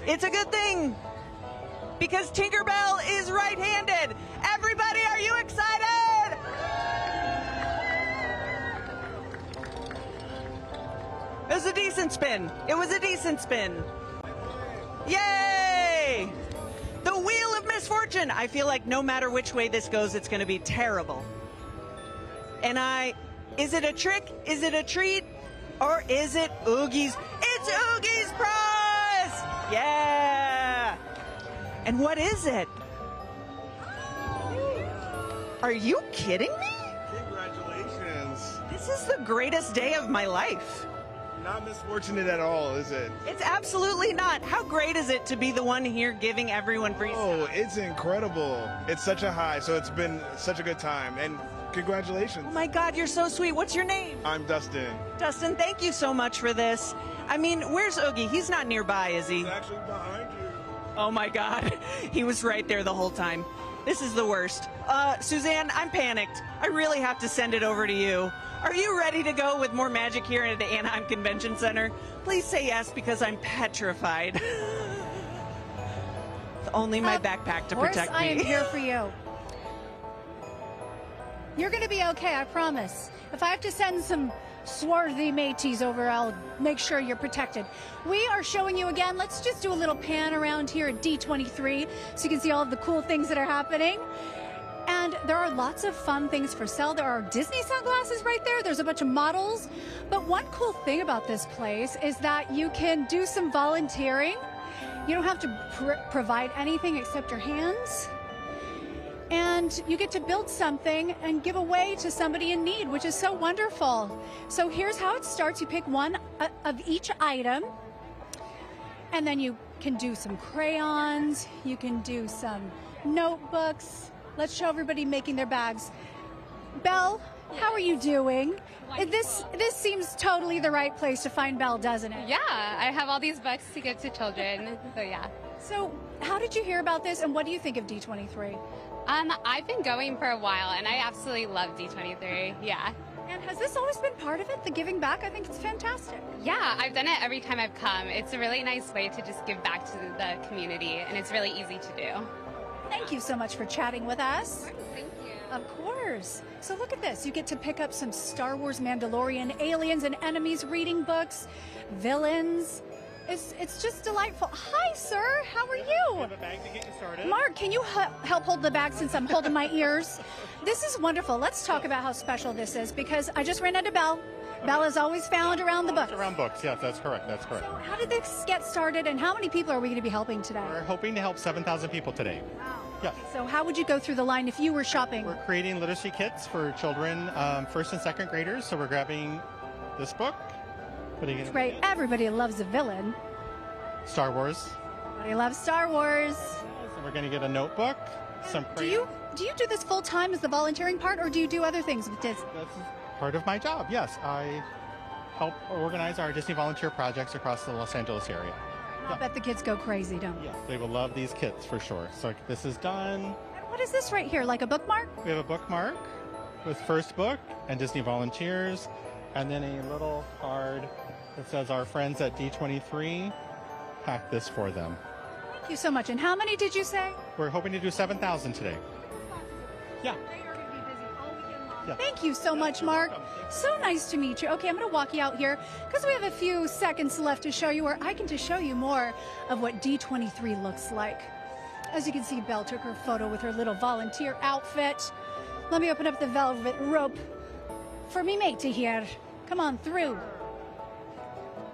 S2: It's a good thing because Tinkerbell is right-handed. Everybody, are you excited? It was a decent spin. It was a decent spin. Yay! The Wheel of Misfortune. I feel like no matter which way this goes, it's going to be terrible. And is it a trick? Is it a treat? Or is it Oogie's? It's Oogie's prize! Yeah! And what is it? Are you kidding me?
S14: Congratulations.
S2: This is the greatest day of my life.
S14: Not misfortunate at all, is it?
S2: It's absolutely not. How great is it to be the one here giving everyone free stuff?
S14: Oh, it's incredible. It's such a high, so it's been such a good time. And congratulations.
S2: Oh my God, you're so sweet. What's your name?
S14: I'm Dustin.
S2: Dustin, thank you so much for this. I mean, where's Oogie? He's not nearby, is he?
S14: He's actually behind you.
S2: Oh my God. He was right there the whole time. This is the worst. Suzanne, I'm panicked. I really have to send it over to you. Are you ready to go with more magic here at the Anaheim Convention Center? Please say yes, because I'm petrified. It's only my backpack to protect me.
S1: I am here for you. You're going to be okay, I promise. If I have to send some swarthy mateys over, I'll make sure you're protected. We are showing you again. Let's just do a little pan around here at D23 so you can see all of the cool things that are happening. And there are lots of fun things for sale. There are Disney sunglasses right there. There's a bunch of models. But one cool thing about this place is that you can do some volunteering. You don't have to provide anything except your hands. And you get to build something and give away to somebody in need, which is so wonderful. So here's how it starts. You pick one of each item, and then you can do some crayons. You can do some notebooks. Let's show everybody making their bags. Belle, how are you doing? This seems totally the right place to find Belle, doesn't it?
S15: Yeah, I have all these books to give to children, so yeah.
S1: So how did you hear about this, and what do you think of D23?
S15: I've been going for a while, and I absolutely love D23, yeah.
S1: And has this always been part of it, the giving back? I think it's fantastic.
S15: Yeah, I've done it every time I've come. It's a really nice way to just give back to the community, and it's really easy to do.
S1: Thank you so much for chatting with us.
S15: Thank you.
S1: Of course. So look at this. You get to pick up some Star Wars, Mandalorian, aliens and enemies reading books, villains. It's just delightful. Hi, sir. How are you?
S16: We have a bag to get you started.
S1: Mark, can you help hold the bag since I'm holding my ears? This is wonderful. Let's talk about how special this is, because I just ran into Belle. Belle is always found around the books.
S16: Around books, yes, that's correct. That's correct.
S1: So how did this get started, and how many people are we going to be helping today?
S16: We're hoping to help 7,000 people today.
S1: Wow.
S16: Yes.
S1: So how would you go through the line if you were shopping?
S16: We're creating literacy kits for children, first and second graders. So we're grabbing this book, putting it in.
S1: Great. Everybody loves a villain.
S16: Star Wars.
S1: Everybody loves Star Wars.
S16: So we're going to get a notebook, some crayons.
S1: Do you do this full time as the volunteering part, or do you do other things with Disney?
S16: That's part of my job, yes. I help organize our Disney volunteer projects across the Los Angeles area.
S1: I bet the kids go crazy, don't they?
S16: Yes, they will love these kits for sure. So this is done.
S1: And what is this right here, like a bookmark?
S16: We have a bookmark with first book and Disney volunteers, and then a little card that says our friends at D23 packed this for them.
S1: Thank you so much. And how many did you say?
S16: We're hoping to do 7,000 today. Yeah. Yeah.
S1: Thank you so much, Mark. So nice to meet you. Okay, I'm going to walk you out here because we have a few seconds left to show you, or I can just show you more of what D23 looks like. As you can see, Belle took her photo with her little volunteer outfit. Let me open up the velvet rope for me mate to hear. Come on through.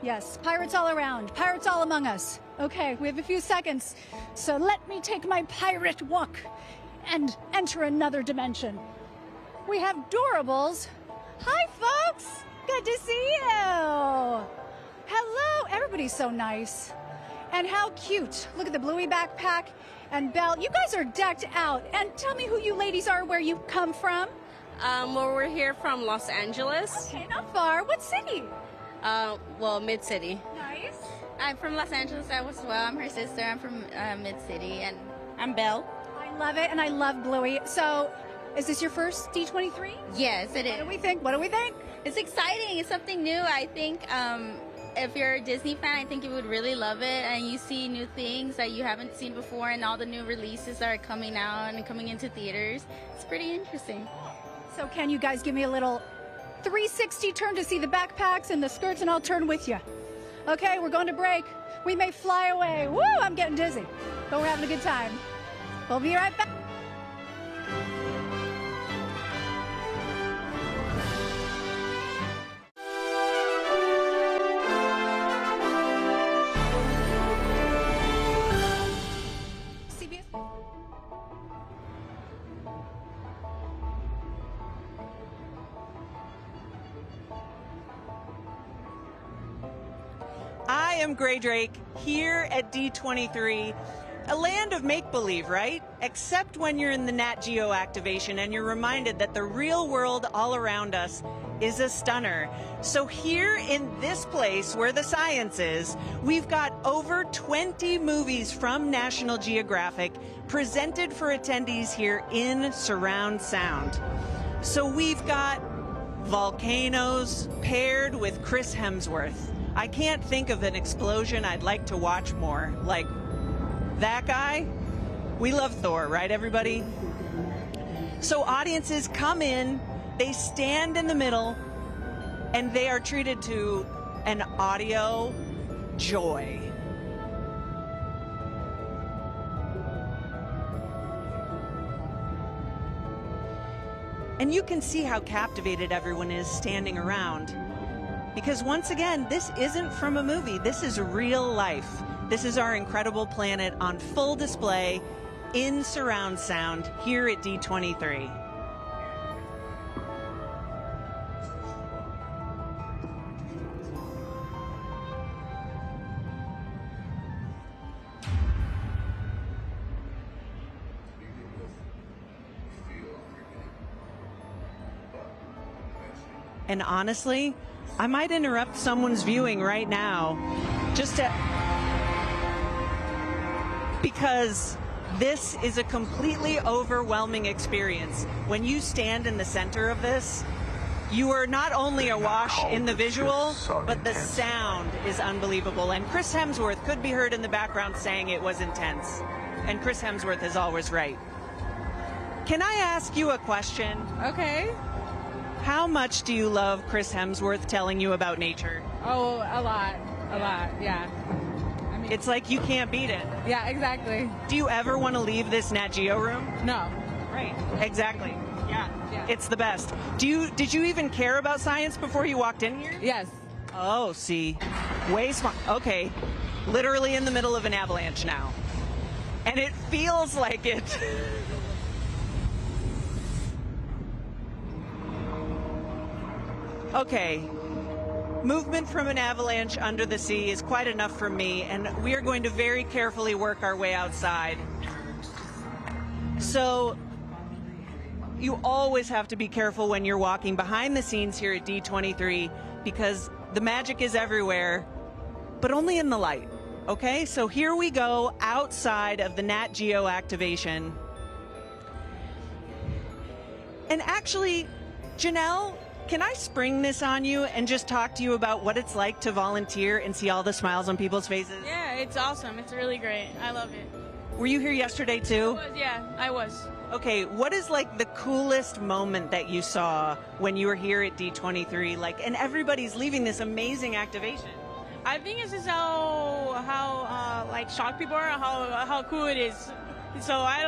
S1: Yes, pirates all around, pirates all among us. Okay, we have a few seconds, so let me take my pirate walk and enter another dimension. We have Doorables. Hi, folks. Good to see you. Hello. Everybody's so nice. And how cute. Look at the Bluey backpack. And Belle, you guys are decked out. And tell me who you ladies are, where you come from.
S17: Well, we're here from Los Angeles.
S1: Okay, not far. What city?
S17: Well, Mid-City.
S1: Nice.
S18: I'm from Los Angeles as well. I'm her sister. I'm from Mid-City. And
S17: I'm Belle.
S1: I love it, and I love Bluey. So, is this your first D23?
S18: Yes, it is.
S1: What do we think? What do we think?
S18: It's exciting. It's something new. I think if you're a Disney fan, I think you would really love it. And you see new things that you haven't seen before, and all the new releases that are coming out and coming into theaters. It's pretty interesting.
S1: So can you guys give me a little 360 turn to see the backpacks and the skirts, and I'll turn with you. Okay, we're going to break. We may fly away. Woo, I'm getting dizzy, but we're having a good time. We'll be right back.
S2: am Grae Drake here at D23, a land of make-believe, right? Except when you're in the Nat Geo activation and you're reminded that the real world all around us is a stunner. So here in this place where the science is, we've got over 20 movies from National Geographic presented for attendees here in surround sound. So we've got volcanoes paired with Chris Hemsworth. I can't think of an explosion I'd like to watch more. Like that guy. We love Thor, right, everybody? So audiences come in, they stand in the middle, and they are treated to an audio joy. And you can see how captivated everyone is standing around. Because once again, this isn't from a movie. This is real life. This is our incredible planet on full display in surround sound here at D23. And honestly, I might interrupt someone's viewing right now because this is a completely overwhelming experience. When you stand in the center of this, you are not only awash in the visual, but the sound is unbelievable. And Chris Hemsworth could be heard in the background saying it was intense. And Chris Hemsworth is always right. Can I ask you a question?
S6: Okay.
S2: How much do you love Chris Hemsworth telling you about nature?
S6: Oh, a lot, yeah. I mean,
S2: it's like you can't beat it.
S6: Yeah, exactly.
S2: Do you ever want to leave this Nat Geo room?
S6: No.
S2: Right, exactly. Yeah, it's the best. Did you even care about science before you walked in here?
S6: Yes.
S2: Oh, see, way smart. Okay, literally in the middle of an avalanche now. And it feels like it. Okay, movement from an avalanche under the sea is quite enough for me, and we are going to very carefully work our way outside. So, you always have to be careful when you're walking behind the scenes here at D23 because the magic is everywhere, but only in the light, okay? So here we go outside of the Nat Geo activation. And actually, Janelle, can I spring this on you and just talk to you about what it's like to volunteer and see all the smiles on people's faces?
S19: Yeah, it's awesome. It's really great. I love it.
S2: Were you here yesterday too?
S19: I was.
S2: Okay, what is like the coolest moment that you saw when you were here at D23? Like, and everybody's leaving this amazing activation.
S19: I think it's just how like shocked people are, how cool it is. So I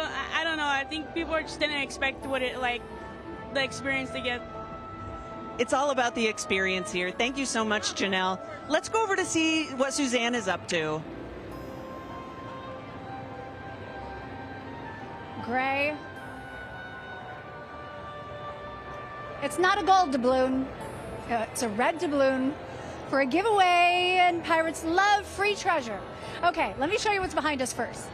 S19: don't know. I think people just didn't expect what it like the experience to get.
S2: It's all about the experience here. Thank you so much, Janelle. Let's go over to see what Suzanne is up to.
S1: Grae. It's not a gold doubloon. It's a red doubloon for a giveaway, and pirates love free treasure. Okay, let me show you what's behind us first.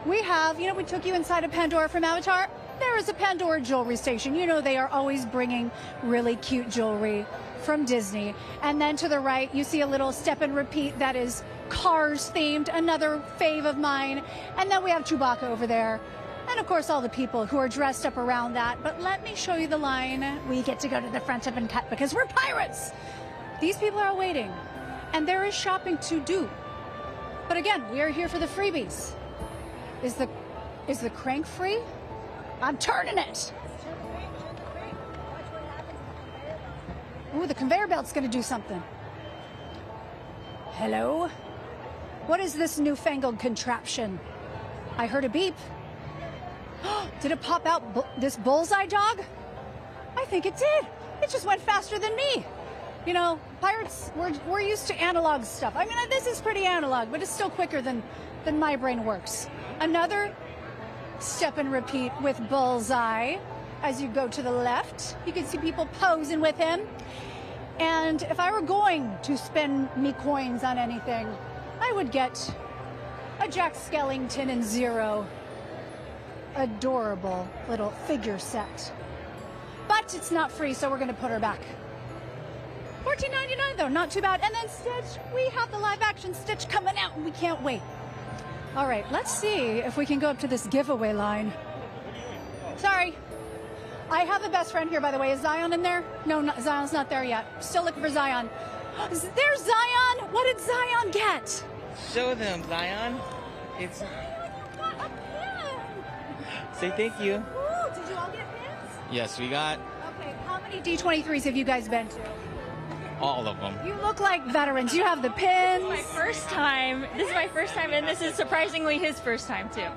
S1: We have, we took you inside of Pandora from Avatar. There is a Pandora jewelry station. You know they are always bringing really cute jewelry from Disney. And then to the right, you see a little step and repeat that is Cars themed, another fave of mine. And then we have Chewbacca over there. And of course, all the people who are dressed up around that. But let me show you the line. We get to go to the front of and cut because we're pirates. These people are waiting. And there is shopping to do. But again, we are here for the freebies. Is the crank free? I'm turning it. Ooh, the conveyor belt's going to do something. Hello? What is this newfangled contraption? I heard a beep. Did it pop out this bullseye dog? I think it did. It just went faster than me. Pirates, we're used to analog stuff. I mean, this is pretty analog, but it's still quicker than my brain works. Another step and repeat with bullseye. As you go to the left, you can see people posing with him. And if I were going to spend me coins on anything, I would get a Jack Skellington and Zero adorable little figure set. But it's not free, so we're going to put her back. $14.99 though, not too bad. And then Stitch, we have the live action Stitch coming out and we can't wait. All right, let's see if we can go up to this giveaway line. Sorry. I have a best friend here, by the way. Is Zion in there? No, Zion's not there yet. Still looking for Zion. There's Zion! What did Zion get?
S9: Show them, Zion. It's. Say thank you.
S1: Ooh, did you all get pins?
S9: Yes, we got
S1: Okay, how many D23s have you guys been to?
S9: all of them.
S1: You look like veterans. You have the pins.
S12: This is my first time. This is my first time, and this is surprisingly his first time too.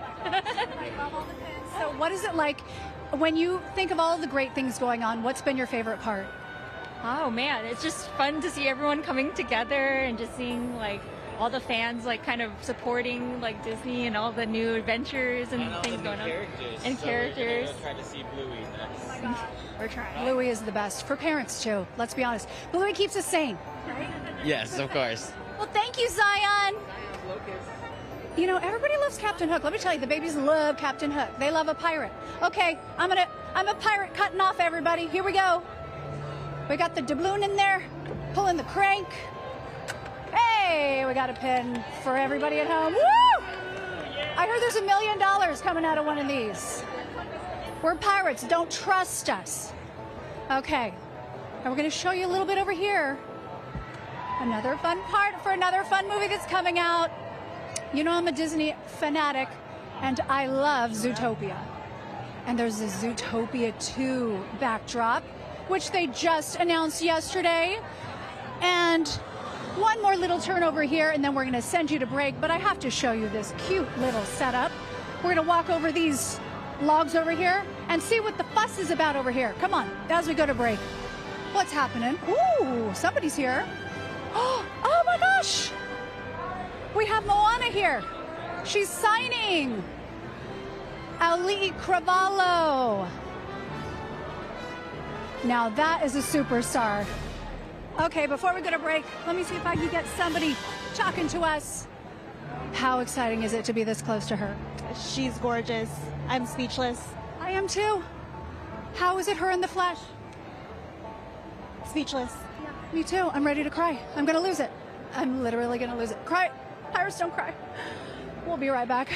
S1: So what is it like when you think of all the great things going on? What's been your favorite part?
S12: Oh man, it's just fun to see everyone coming together and just seeing like all the fans like kind of supporting like Disney and all the new adventures and things going on. And characters.
S9: We're gonna try to see Bluey next.
S1: We're trying. Bluey is the best for parents too. Let's be honest. Bluey keeps us sane. Right?
S9: Yes, of course.
S1: Well, thank you, Zion. You know, everybody loves Captain Hook. Let me tell you, the babies love Captain Hook. They love a pirate. Okay, I'm a pirate cutting off everybody. Here we go. We got the doubloon in there, pulling the crank. Hey, we got a pin for everybody at home. Woo! I heard there's $1 million coming out of one of these. We're pirates. Don't trust us. Okay, and we're going to show you a little bit over here. Another fun part for another fun movie that's coming out. You know I'm a Disney fanatic, and I love Zootopia. And there's the Zootopia 2 backdrop, which they just announced yesterday. And one more little turn over here, and then we're going to send you to break. But I have to show you this cute little setup. We're going to walk over these logs over here and see what the fuss is about over here. Come on, as we go to break. What's happening? Ooh, somebody's here. Oh my gosh! We have Moana here. She's signing. Ali'i Cravalho. Now that is a superstar. Okay, before we go to break, let me see if I can get somebody talking to us. How exciting is it to be this close to her?
S3: She's gorgeous. I'm speechless.
S1: I am too. How is it her in the flesh?
S3: Speechless.
S1: Me too. I'm ready to cry. I'm going to lose it. I'm literally going to lose it. Cry. Pirates don't cry. We'll be right back.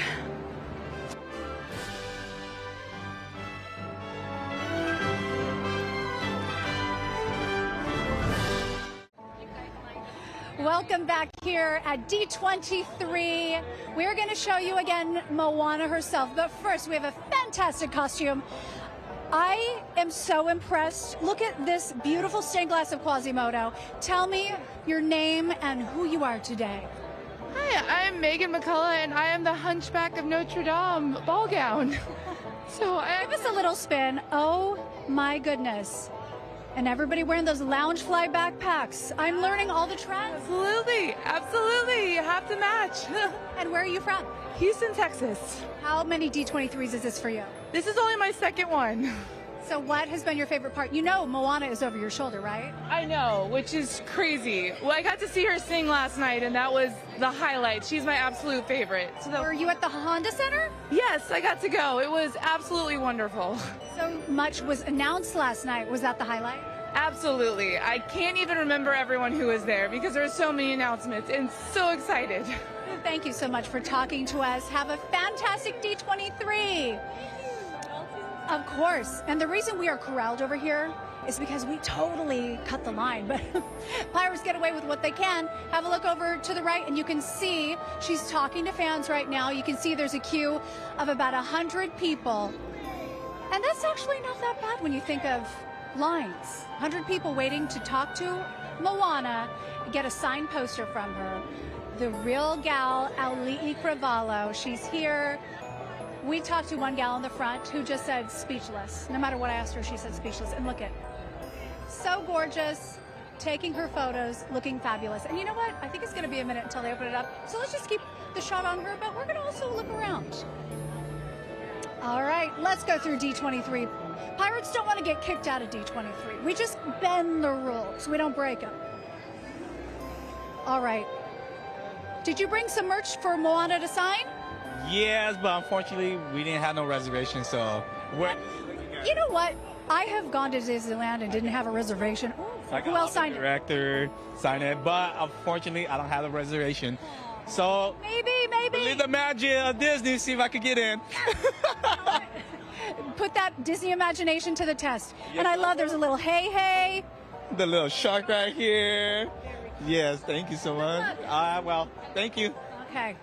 S1: Welcome back here at D23. We're going to show you again Moana herself. But first, we have a fantastic costume. I am so impressed. Look at this beautiful stained glass of Quasimodo. Tell me your name and who you are today.
S20: Hi, I'm Megan McCullough, and I am the Hunchback of Notre Dame ball gown.
S1: Give us a little spin. Oh my goodness. And everybody wearing those Loungefly backpacks. I'm learning all the trends.
S20: Absolutely, absolutely. You have to match.
S1: And where are you from?
S20: Houston, Texas.
S1: How many D23s is this for you?
S20: This is only my second one.
S1: So what has been your favorite part? You know Moana is over your shoulder, right?
S20: I know, which is crazy. Well, I got to see her sing last night, and that was the highlight. She's my absolute favorite.
S1: Were you at the Honda Center?
S20: Yes, I got to go. It was absolutely wonderful.
S1: So much was announced last night. Was that the highlight?
S20: Absolutely. I can't even remember everyone who was there because there were so many announcements, and so excited.
S1: Thank you so much for talking to us. Have a fantastic D23. Of course. And the reason we are corralled over here is because we totally cut the line. But pirates get away with what they can. Have a look over to the right, and you can see she's talking to fans right now. You can see there's a queue of about 100 people. And that's actually not that bad when you think of lines. 100 people waiting to talk to Moana, get a signed poster from her. The real gal, Ali'i Cravalho. She's here. We talked to one gal in the front who just said speechless. No matter what I asked her, she said speechless. And look at, so gorgeous, taking her photos, looking fabulous. And you know what? I think it's going to be a minute until they open it up. So let's just keep the shot on her, but we're going to also look around. All right, let's go through D23. Pirates don't want to get kicked out of D23. We just bend the rules. We don't break them. All right. Did you bring some merch for Moana to sign?
S9: Yes, but unfortunately, we didn't have no reservation, so
S1: You know what? I have gone to Disneyland and didn't have a reservation. Who else signed it?
S9: Director signed it, but unfortunately, I don't have a reservation. So
S1: Maybe.
S9: believe the magic of Disney, see if I could get in.
S1: Put that Disney imagination to the test. And I love there's a little hey.
S9: The little shark right here. Yes, thank you so much. Well, thank you.
S1: Okay.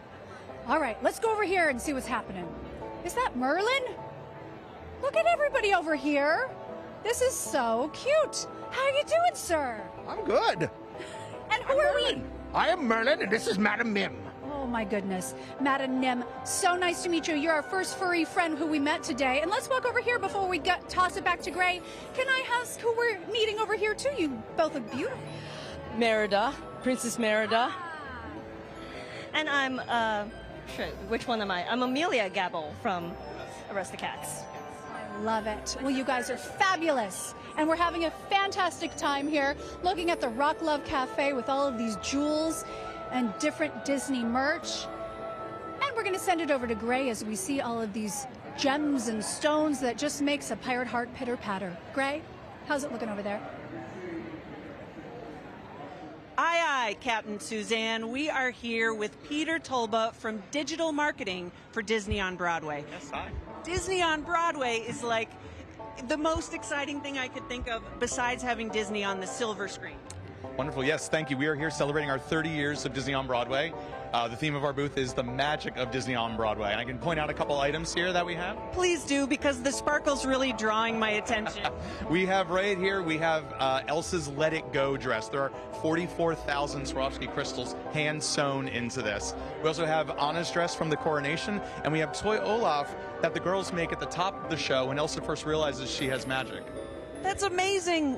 S1: All right, let's go over here and see what's happening. Is that Merlin? Look at everybody over here. This is so cute. How are you doing, sir?
S21: I'm good.
S1: And who are we?
S21: I am Merlin, and this is Madam Mim.
S1: Oh my goodness. Madam Nim, so nice to meet you. You're our first furry friend who we met today. And let's walk over here before we toss it back to Grae. Can I ask who we're meeting over here too? You both look beautiful.
S22: Merida, Princess Merida. And I'm, which one am I? I'm Amelia Gabble from Aristocats.
S1: I love it. Well, you guys are fabulous. And we're having a fantastic time here looking at the Rock Love Cafe with all of these jewels and different Disney merch. And we're going to send it over to Grae as we see all of these gems and stones that just makes a pirate heart pitter-patter. Grae, how's it looking over there?
S2: Aye, Captain Suzanne. We are here with Peter Tolba from Digital Marketing for Disney on Broadway.
S9: Yes, hi.
S2: Disney on Broadway is like the most exciting thing I could think of besides having Disney on the silver screen.
S23: Wonderful. Yes, thank you. We are here celebrating our 30 years of Disney on Broadway. The theme of our booth is the magic of Disney on Broadway. And I can point out a couple items here that we have.
S2: Please do, because the sparkle's really drawing my attention.
S23: We have right here, we have Elsa's Let It Go dress. There are 44,000 Swarovski crystals hand sewn into this. We also have Anna's dress from the coronation, and we have Toy Olaf that the girls make at the top of the show when Elsa first realizes she has magic.
S2: That's amazing.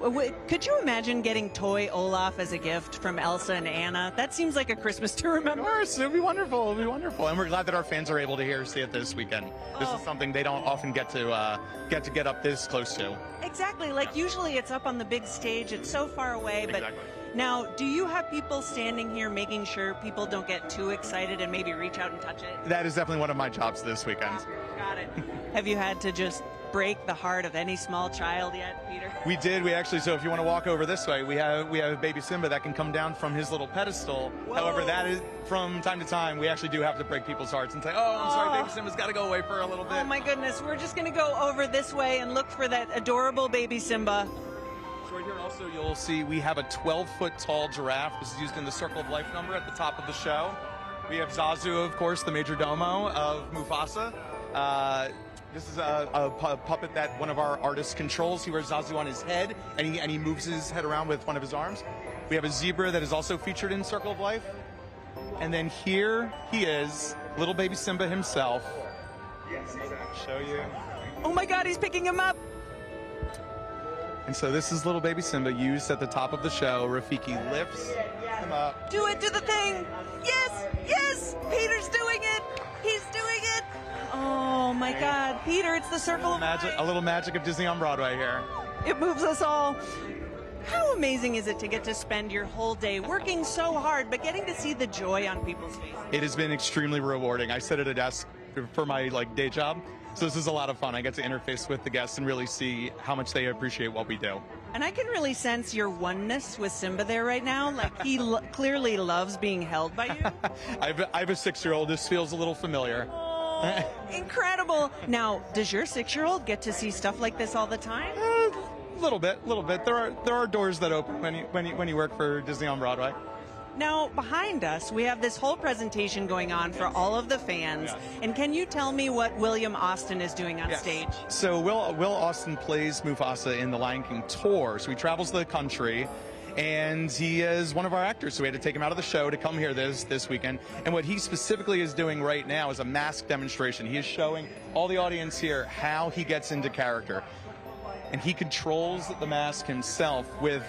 S2: Could you imagine getting Toy Olaf as a gift from Elsa and Anna? That seems like a Christmas to remember.
S23: Of course, it'd be wonderful. It'd be wonderful, and we're glad that our fans are able to see it this weekend. This is something they don't often get up this close to.
S2: Exactly. Like usually, it's up on the big stage. It's so far away, but.
S23: Exactly.
S2: Now, do you have people standing here making sure people don't get too excited and maybe reach out and touch it?
S23: That is definitely one of my jobs this weekend.
S2: Got it. Have you had to just break the heart of any small child yet, Peter?
S23: We did. We actually, so if you want to walk over this way, we have baby Simba that can come down from his little pedestal.
S2: Whoa.
S23: However, that is from time to time, we actually do have to break people's hearts and say, oh, I'm sorry, baby Simba's got to go away for a little bit.
S2: Oh my goodness. We're just going to go over this way and look for that adorable baby Simba.
S23: So right here also you'll see we have a 12-foot tall giraffe. This is used in the Circle of Life number at the top of the show. We have Zazu, of course, the major domo of Mufasa. This is a puppet that one of our artists controls. He wears Zazu on his head, and he moves his head around with one of his arms. We have a zebra that is also featured in Circle of Life. And then here he is, little baby Simba himself. Yes, show you.
S2: Oh my God, he's picking him up.
S23: And so this is little baby Simba used at the top of the show. Rafiki lifts him up.
S2: Do it, do the thing. Yes, yes, Peter's doing it. He's doing it. Oh my God, Peter, it's the Circle of Life.
S23: A little magic of Disney on Broadway here.
S2: It moves us all. How amazing is it to get to spend your whole day working so hard, but getting to see the joy on people's faces?
S23: It has been extremely rewarding. I sit at a desk for my day job. So this is a lot of fun. I get to interface with the guests and really see how much they appreciate what we do.
S2: And I can really sense your oneness with Simba there right now. Like he clearly loves being held by you.
S23: I have a 6-year-old. This feels a little familiar.
S2: Oh, incredible. Now, does your 6-year-old get to see stuff like this all the time?
S23: A little bit. There are doors that open when you work for Disney on Broadway.
S2: Now, behind us, we have this whole presentation going on for all of the fans. Yes. And can you tell me what William Austin is doing on stage?
S23: So Will Austin plays Mufasa in the Lion King tour. So he travels the country, and he is one of our actors. So we had to take him out of the show to come here this weekend. And what he specifically is doing right now is a mask demonstration. He is showing all the audience here how he gets into character. And he controls the mask himself with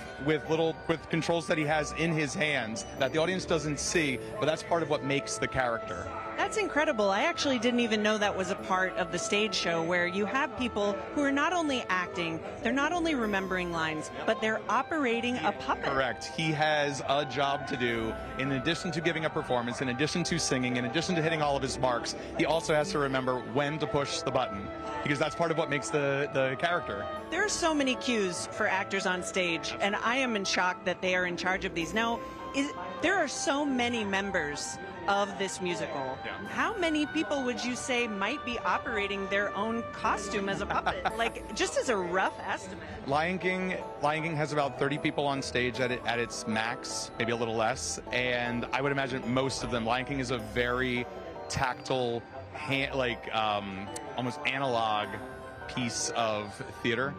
S23: controls that he has in his hands that the audience doesn't see, but that's part of what makes the character.
S2: That's incredible. I actually didn't even know that was a part of the stage show, where you have people who are not only acting, they're not only remembering lines, but they're operating a puppet.
S23: Correct. He has a job to do. In addition to giving a performance, in addition to singing, in addition to hitting all of his marks, he also has to remember when to push the button, because that's part of what makes the character.
S2: There are so many cues for actors on stage, and I am in shock that they are in charge of these. Now, there are so many members of this musical.
S23: Yeah.
S2: How many people would you say might be operating their own costume as a puppet? Like, just as a rough estimate.
S23: Lion King has about 30 people on stage at its max, maybe a little less, and I would imagine most of them. Lion King is a very tactile, almost analog piece of theater,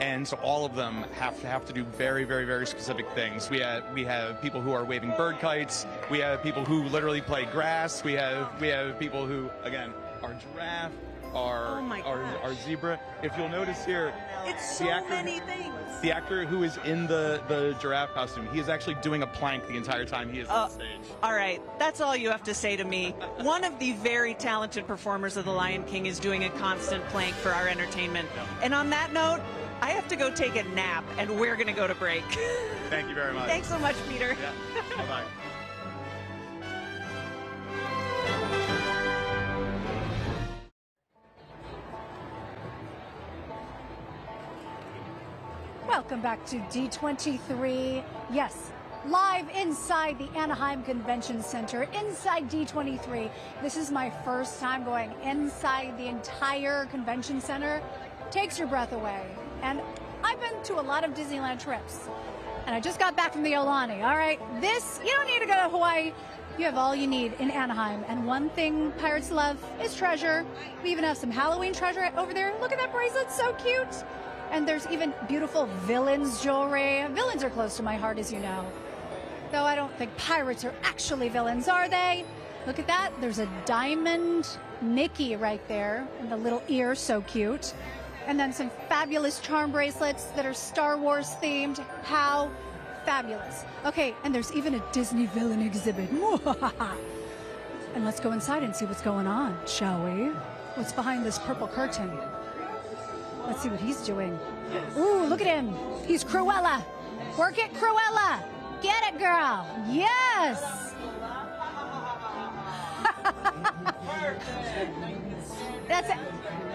S23: and so all of them have to do very, very, very specific things. We have people who are waving bird kites. We have people who literally play grass. We have people who, again, are giraffe, are zebra. If you'll notice here,
S2: it's so many things.
S23: The actor who is in the giraffe costume, he is actually doing a plank the entire time he is on stage.
S2: All right, that's all you have to say to me. One of the very talented performers of The Lion King is doing a constant plank for our entertainment. And on that note, I have to go take a nap, and we're going to go to break.
S23: Thank you very much.
S2: Thanks so much, Peter.
S23: Yeah. Bye-bye.
S1: Welcome back to D23. Yes, live inside the Anaheim Convention Center, inside D23. This is my first time going inside the entire convention center. Takes your breath away. And I've been to a lot of Disneyland trips. And I just got back from the Aulani. All right, you don't need to go to Hawaii. You have all you need in Anaheim. And one thing pirates love is treasure. We even have some Halloween treasure over there. Look at that bracelet, so cute. And there's even beautiful villains jewelry. Villains are close to my heart, as you know. Though I don't think pirates are actually villains, are they? Look at that. There's a diamond Mickey right there. And the little ear, so cute. And then some fabulous charm bracelets that are Star Wars themed. How fabulous. Okay, and there's even a Disney villain exhibit. And let's go inside and see what's going on, shall we? What's behind this purple curtain? Let's see what he's doing. Ooh, look at him. He's Cruella. Work it, Cruella. Get it, girl. Yes. That's it.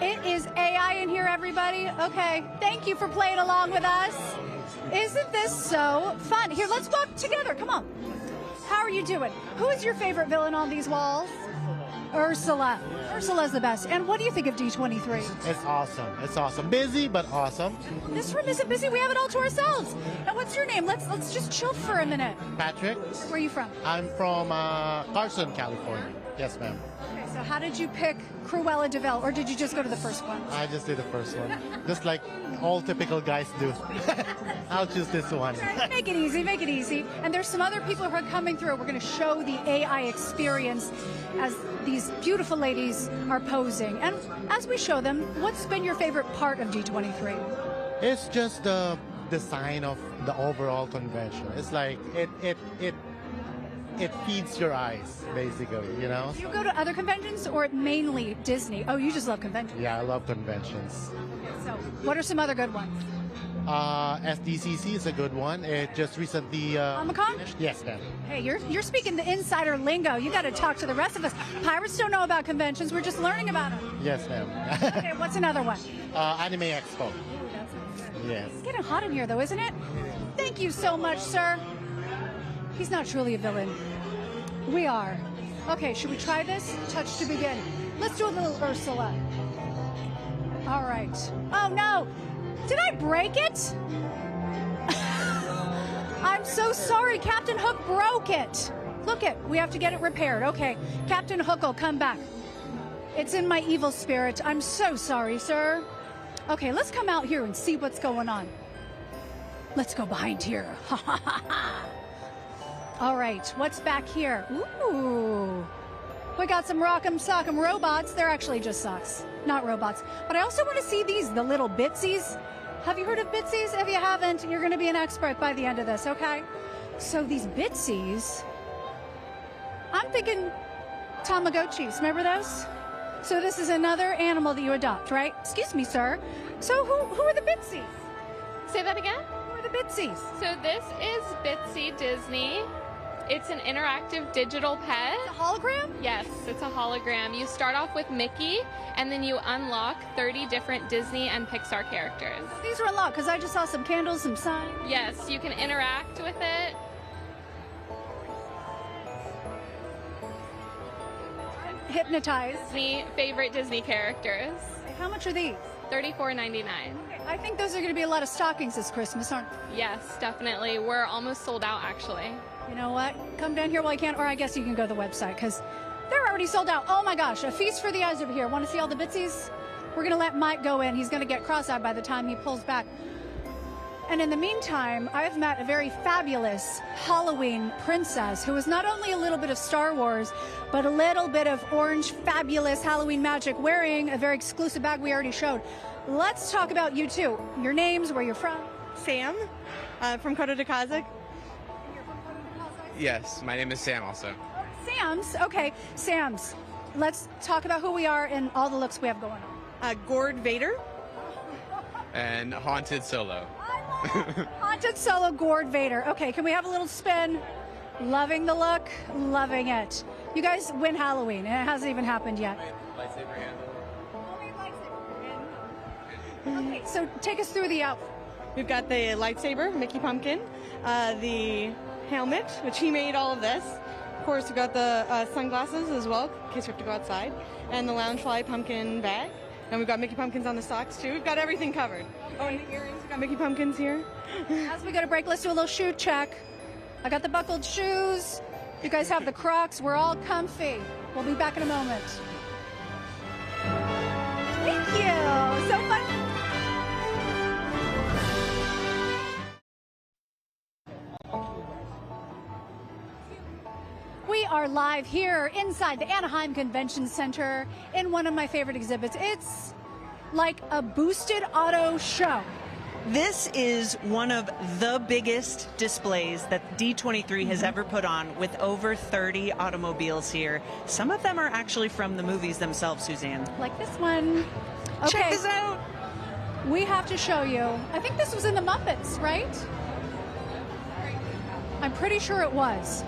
S1: It is AI in here, everybody. Okay. Thank you for playing along with us. Isn't this so fun? Here, let's walk together. Come on. How are you doing? Who is your favorite villain on these walls? Ursula. Ursula's the best. And what do you think of D23?
S4: It's awesome. It's awesome. Busy, but awesome.
S1: This room isn't busy. We have it all to ourselves. Now, what's your name? Let's just chill for a minute.
S4: Patrick.
S1: Where are you from?
S4: I'm from Carson, California. Yes, ma'am.
S1: Okay, so how did you pick Cruella de Vil, or did you just go to the first one?
S4: I just did the first one. Just like all typical guys do. I'll choose this one.
S1: Make it easy, make it easy. And there's some other people who are coming through. We're going to show the AI experience as these beautiful ladies are posing. And as we show them, what's been your favorite part of D23?
S4: It's just the design of the overall convention. It's like it feeds your eyes, basically, you know?
S1: Do you go to other conventions or mainly Disney? Oh, you just love conventions.
S4: Yeah, I love conventions.
S1: So, what are some other good ones?
S4: SDCC is a good one. It just recently
S1: Comic-Con?
S4: finished. Yes, ma'am.
S1: Hey, you're speaking the insider lingo. You got to talk to the rest of us. Pirates don't know about conventions. We're just learning about them.
S4: Yes, ma'am.
S1: Okay, what's another one?
S4: Anime Expo. Yes.
S1: It's getting hot in here, though, isn't it? Thank you so much, sir. He's not truly a villain. We are. Okay, should we try this? Touch to begin. Let's do a little Ursula. All right. Oh, no. Did I break it? I'm so sorry. Captain Hook broke it. Look it. We have to get it repaired. Okay. Captain Hook will come back. It's in my evil spirit. I'm so sorry, sir. Okay, let's come out here and see what's going on. Let's go behind here. All right, what's back here? Ooh. We got some rock'em sock'em robots. They're actually just socks, not robots. But I also want to see these, the little bitsies. Have you heard of bitsies? If you haven't, you're going to be an expert by the end of this, okay? So these bitsies, I'm thinking Tamagotchis. Remember those? So this is another animal that you adopt, right? Excuse me, sir. So who are the Bitsies?
S5: Say that again?
S1: Who are the Bitsies?
S5: So this is Bitsy Disney. It's an interactive digital pet.
S1: It's a hologram?
S5: Yes, it's a hologram. You start off with Mickey, and then you unlock 30 different Disney and Pixar characters.
S1: These are unlocked because I just saw some candles, some signs.
S5: Yes, you can interact with it.
S1: Hypnotized.
S5: Favorite Disney characters.
S1: How much are these?
S5: $34.99.
S1: I think those are going to be a lot of stockings this Christmas, aren't they?
S5: Yes, definitely. We're almost sold out, actually.
S1: You know what? Come down here while you can, or I guess you can go to the website because they're already sold out. Oh my gosh, a feast for the eyes over here. Want to see all the Bitsies? We're going to let Mike go in. He's going to get cross-eyed by the time he pulls back. And in the meantime, I've met a very fabulous Halloween princess who is not only a little bit of Star Wars, but a little bit of orange fabulous Halloween magic, wearing a very exclusive bag we already showed. Let's talk about you two. Your names, where you're from.
S7: Sam, from Coto de Kazakh.
S8: Yes, my name is Sam also.
S1: Sam's, okay. Sam's, let's talk about who we are and all the looks we have going on.
S7: Gord Vader.
S8: And Haunted Solo.
S1: Haunted Solo Gord Vader. Okay, can we have a little spin? Loving the look, loving it. You guys win Halloween, and it hasn't even happened yet.
S8: Lightsaber handle.
S1: Okay, so take us through the outfit.
S7: We've got the lightsaber, Mickey Pumpkin, the helmet, which he made all of this. Of course, we've got the sunglasses as well, in case we have to go outside, and the Loungefly pumpkin bag. And we've got Mickey Pumpkins on the socks, too. We've got everything covered. Oh, and the earrings. We've got Mickey Pumpkins here.
S1: As we go to break, let's do a little shoe check. I got the buckled shoes. You guys have the Crocs. We're all comfy. We'll be back in a moment. Thank you. So fun. We are live here inside the Anaheim Convention Center in one of my favorite exhibits. It's like a boosted auto show.
S2: This is one of the biggest displays that D23 has ever put on, with over 30 automobiles here. Some of them are actually from the movies themselves, Suzanne.
S1: Like this one. Okay.
S2: Check this out.
S1: We have to show you. I think this was in the Muppets, right? I'm pretty sure it was.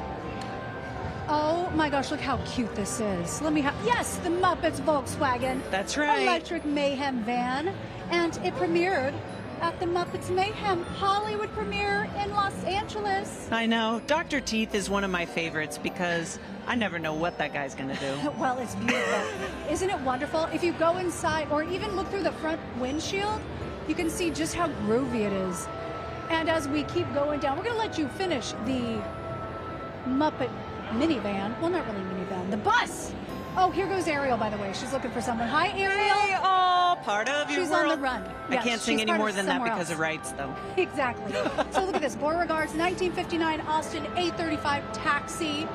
S1: Oh my gosh, look how cute this is. Let me have, yes, the Muppets Volkswagen.
S2: That's right.
S1: Electric Mayhem van. And it premiered at the Muppets Mayhem Hollywood premiere in Los Angeles.
S2: I know. Dr. Teeth is one of my favorites because I never know what that guy's going to do.
S1: Well, it's beautiful. Isn't it wonderful? If you go inside or even look through the front windshield, you can see just how groovy it is. And as we keep going down, we're going to let you finish the Muppet minivan. Well, not really minivan. The bus. Oh, here goes Ariel, by the way. She's looking for someone. Hi, Ariel.
S2: Hey, oh, part of your
S1: She's
S2: world.
S1: on the run.
S2: I
S1: Yes,
S2: can't sing
S1: she's
S2: any
S1: part
S2: more
S1: of
S2: than that
S1: somewhere
S2: because
S1: else.
S2: of rights, though.
S1: Exactly. So look at this. Beauregard's 1959 Austin A35 taxi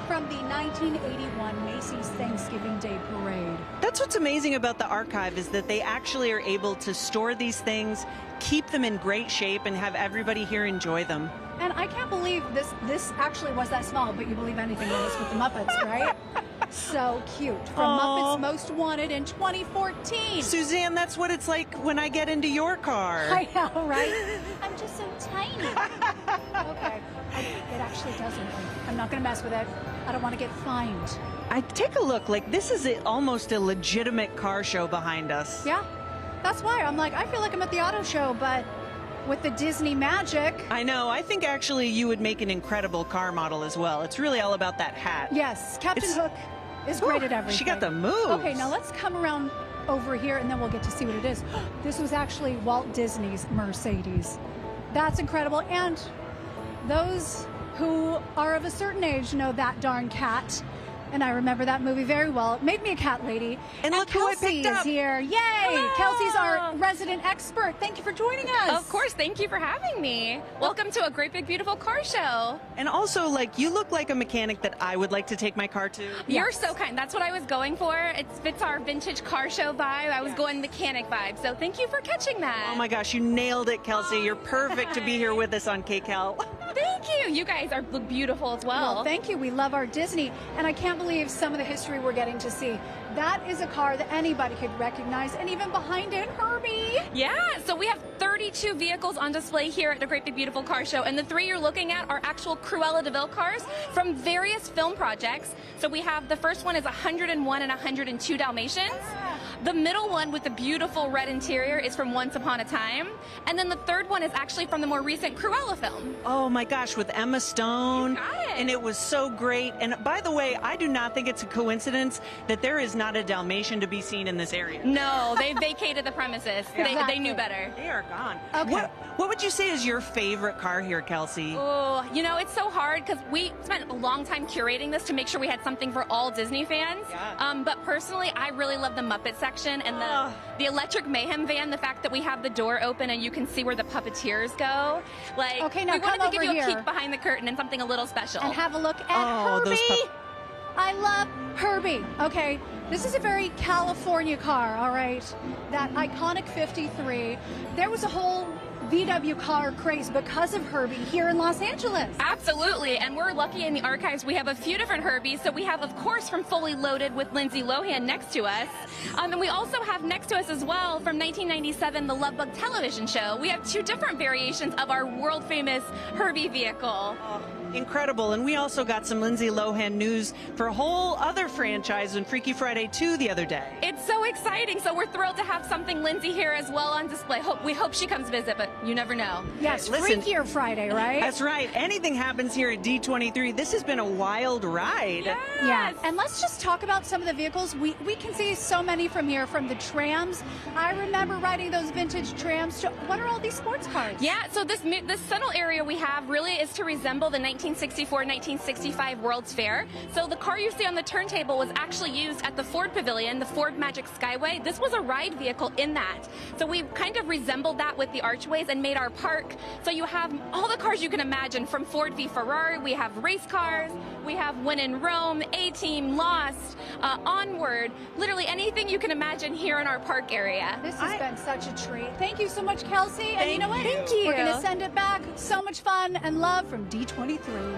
S1: from the 1981 Macy's Thanksgiving Day Parade.
S2: That's what's amazing about the archive, is that they actually are able to store these things, keep them in great shape, and have everybody here enjoy them.
S1: And I can't believe this actually was that small, but you believe anything in this with the Muppets, right? So cute. From Muppets Most Wanted in 2014.
S2: Suzanne, that's what it's like when I get into your car.
S1: I know, right? I'm just so tiny. Okay. It actually doesn't. I'm not going to mess with it. I don't want to get fined.
S2: I take a look. Like, this is almost a legitimate car show behind us.
S1: Yeah. That's why I'm like, I feel like I'm at the auto show, but with the Disney magic.
S2: I know. I think actually you would make an incredible car model as well. It's really all about that hat.
S1: Yes. Captain Hook is great at everything.
S2: She got the moves.
S1: Okay, now let's come around over here and then we'll get to see what it is. This was actually Walt Disney's Mercedes. That's incredible. And those who are of a certain age know that darn cat. And I remember that movie very well. It made me a cat lady.
S2: And look who I
S1: Kelsey
S2: picked
S1: is
S2: up.
S1: here. Yay!
S5: Hello.
S1: Kelsey's our resident expert. Thank you for joining us.
S5: Of course, thank you for having me. Welcome to a great big beautiful car show.
S2: And also, like, you look like a mechanic that I would like to take my car to.
S5: You're so kind. That's what I was going for. It fits our vintage car show vibe. I was going mechanic vibe. So thank you for catching that.
S2: Oh my gosh, you nailed it, Kelsey. You're perfect to be here with us on KCAL.
S10: Thank you. You guys look beautiful as well.
S1: Well, thank you. We love our Disney. And I can't believe some of the history we're getting to see. That is a car that anybody could recognize. And even behind it, Herbie.
S10: Yeah, so we have 32 vehicles on display here at the Great Big Beautiful Car Show. And the 3 you're looking at are actual Cruella de Vil cars from various film projects. So we have the first one is 101 and 102 Dalmatians. The middle one with the beautiful red interior is from Once Upon a Time. And then the third one is actually from the more recent Cruella film.
S2: Oh my gosh, with Emma Stone.
S10: You got it.
S2: And it was so great. And by the way, I do not think it's a coincidence that there is not a Dalmatian to be seen in this area.
S10: No, they vacated the premises.
S2: Yeah.
S10: They knew better.
S2: They are gone.
S1: Okay.
S2: What would you say is your favorite car here, Kelsey?
S10: Oh, you know, it's so hard because we spent a long time curating this to make sure we had something for all Disney fans.
S2: Yeah.
S10: But personally, I really love the Muppet section and the Electric Mayhem van, the fact that we have the door open and you can see where the puppeteers go. Like,
S1: Okay, now
S10: we wanted
S1: come
S10: to give
S1: over
S10: you a
S1: here.
S10: peek behind the curtain and something a little special.
S1: And have a look at
S2: those
S1: Herbie. I love Herbie. Okay, this is a very California car, all right? That iconic 53. There was a whole VW car craze because of Herbie here in Los Angeles.
S10: Absolutely, and we're lucky in the archives. We have a few different Herbies. So we have, of course, from Fully Loaded with Lindsay Lohan next to us. And we also have next to us as well from 1997, the Love Bug television show. We have 2 different variations of our world-famous Herbie vehicle.
S2: Incredible. And we also got some Lindsay Lohan news for a whole other franchise in Freaky Friday 2 the other day.
S10: It's so exciting. So we're thrilled to have something Lindsay here as well on display. We hope she comes visit, but you never know.
S1: Yes,
S2: Listen,
S1: Freakier Friday, right?
S2: That's right. Anything happens here at D23. This has been a wild ride.
S10: Yes.
S1: Yeah, and let's just talk about some of the vehicles. We can see so many from here, from the trams. I remember riding those vintage trams. What are all these sports cars?
S10: Yeah, so this central area we have really is to resemble the 1964-1965 World's Fair. So the car you see on the turntable was actually used at the Ford Pavilion, the Ford Magic Skyway. This was a ride vehicle in that. So we kind of resembled that with the archways and made our park. So you have all the cars you can imagine, from Ford v Ferrari, we have race cars, we have When in Rome, A-Team, Lost, Onward, literally anything you can imagine here in our park area.
S1: This has been such a treat. Thank you so much, Kelsey. And you know what?
S10: Thank you.
S1: We're going to send it back. So much fun and love from D23.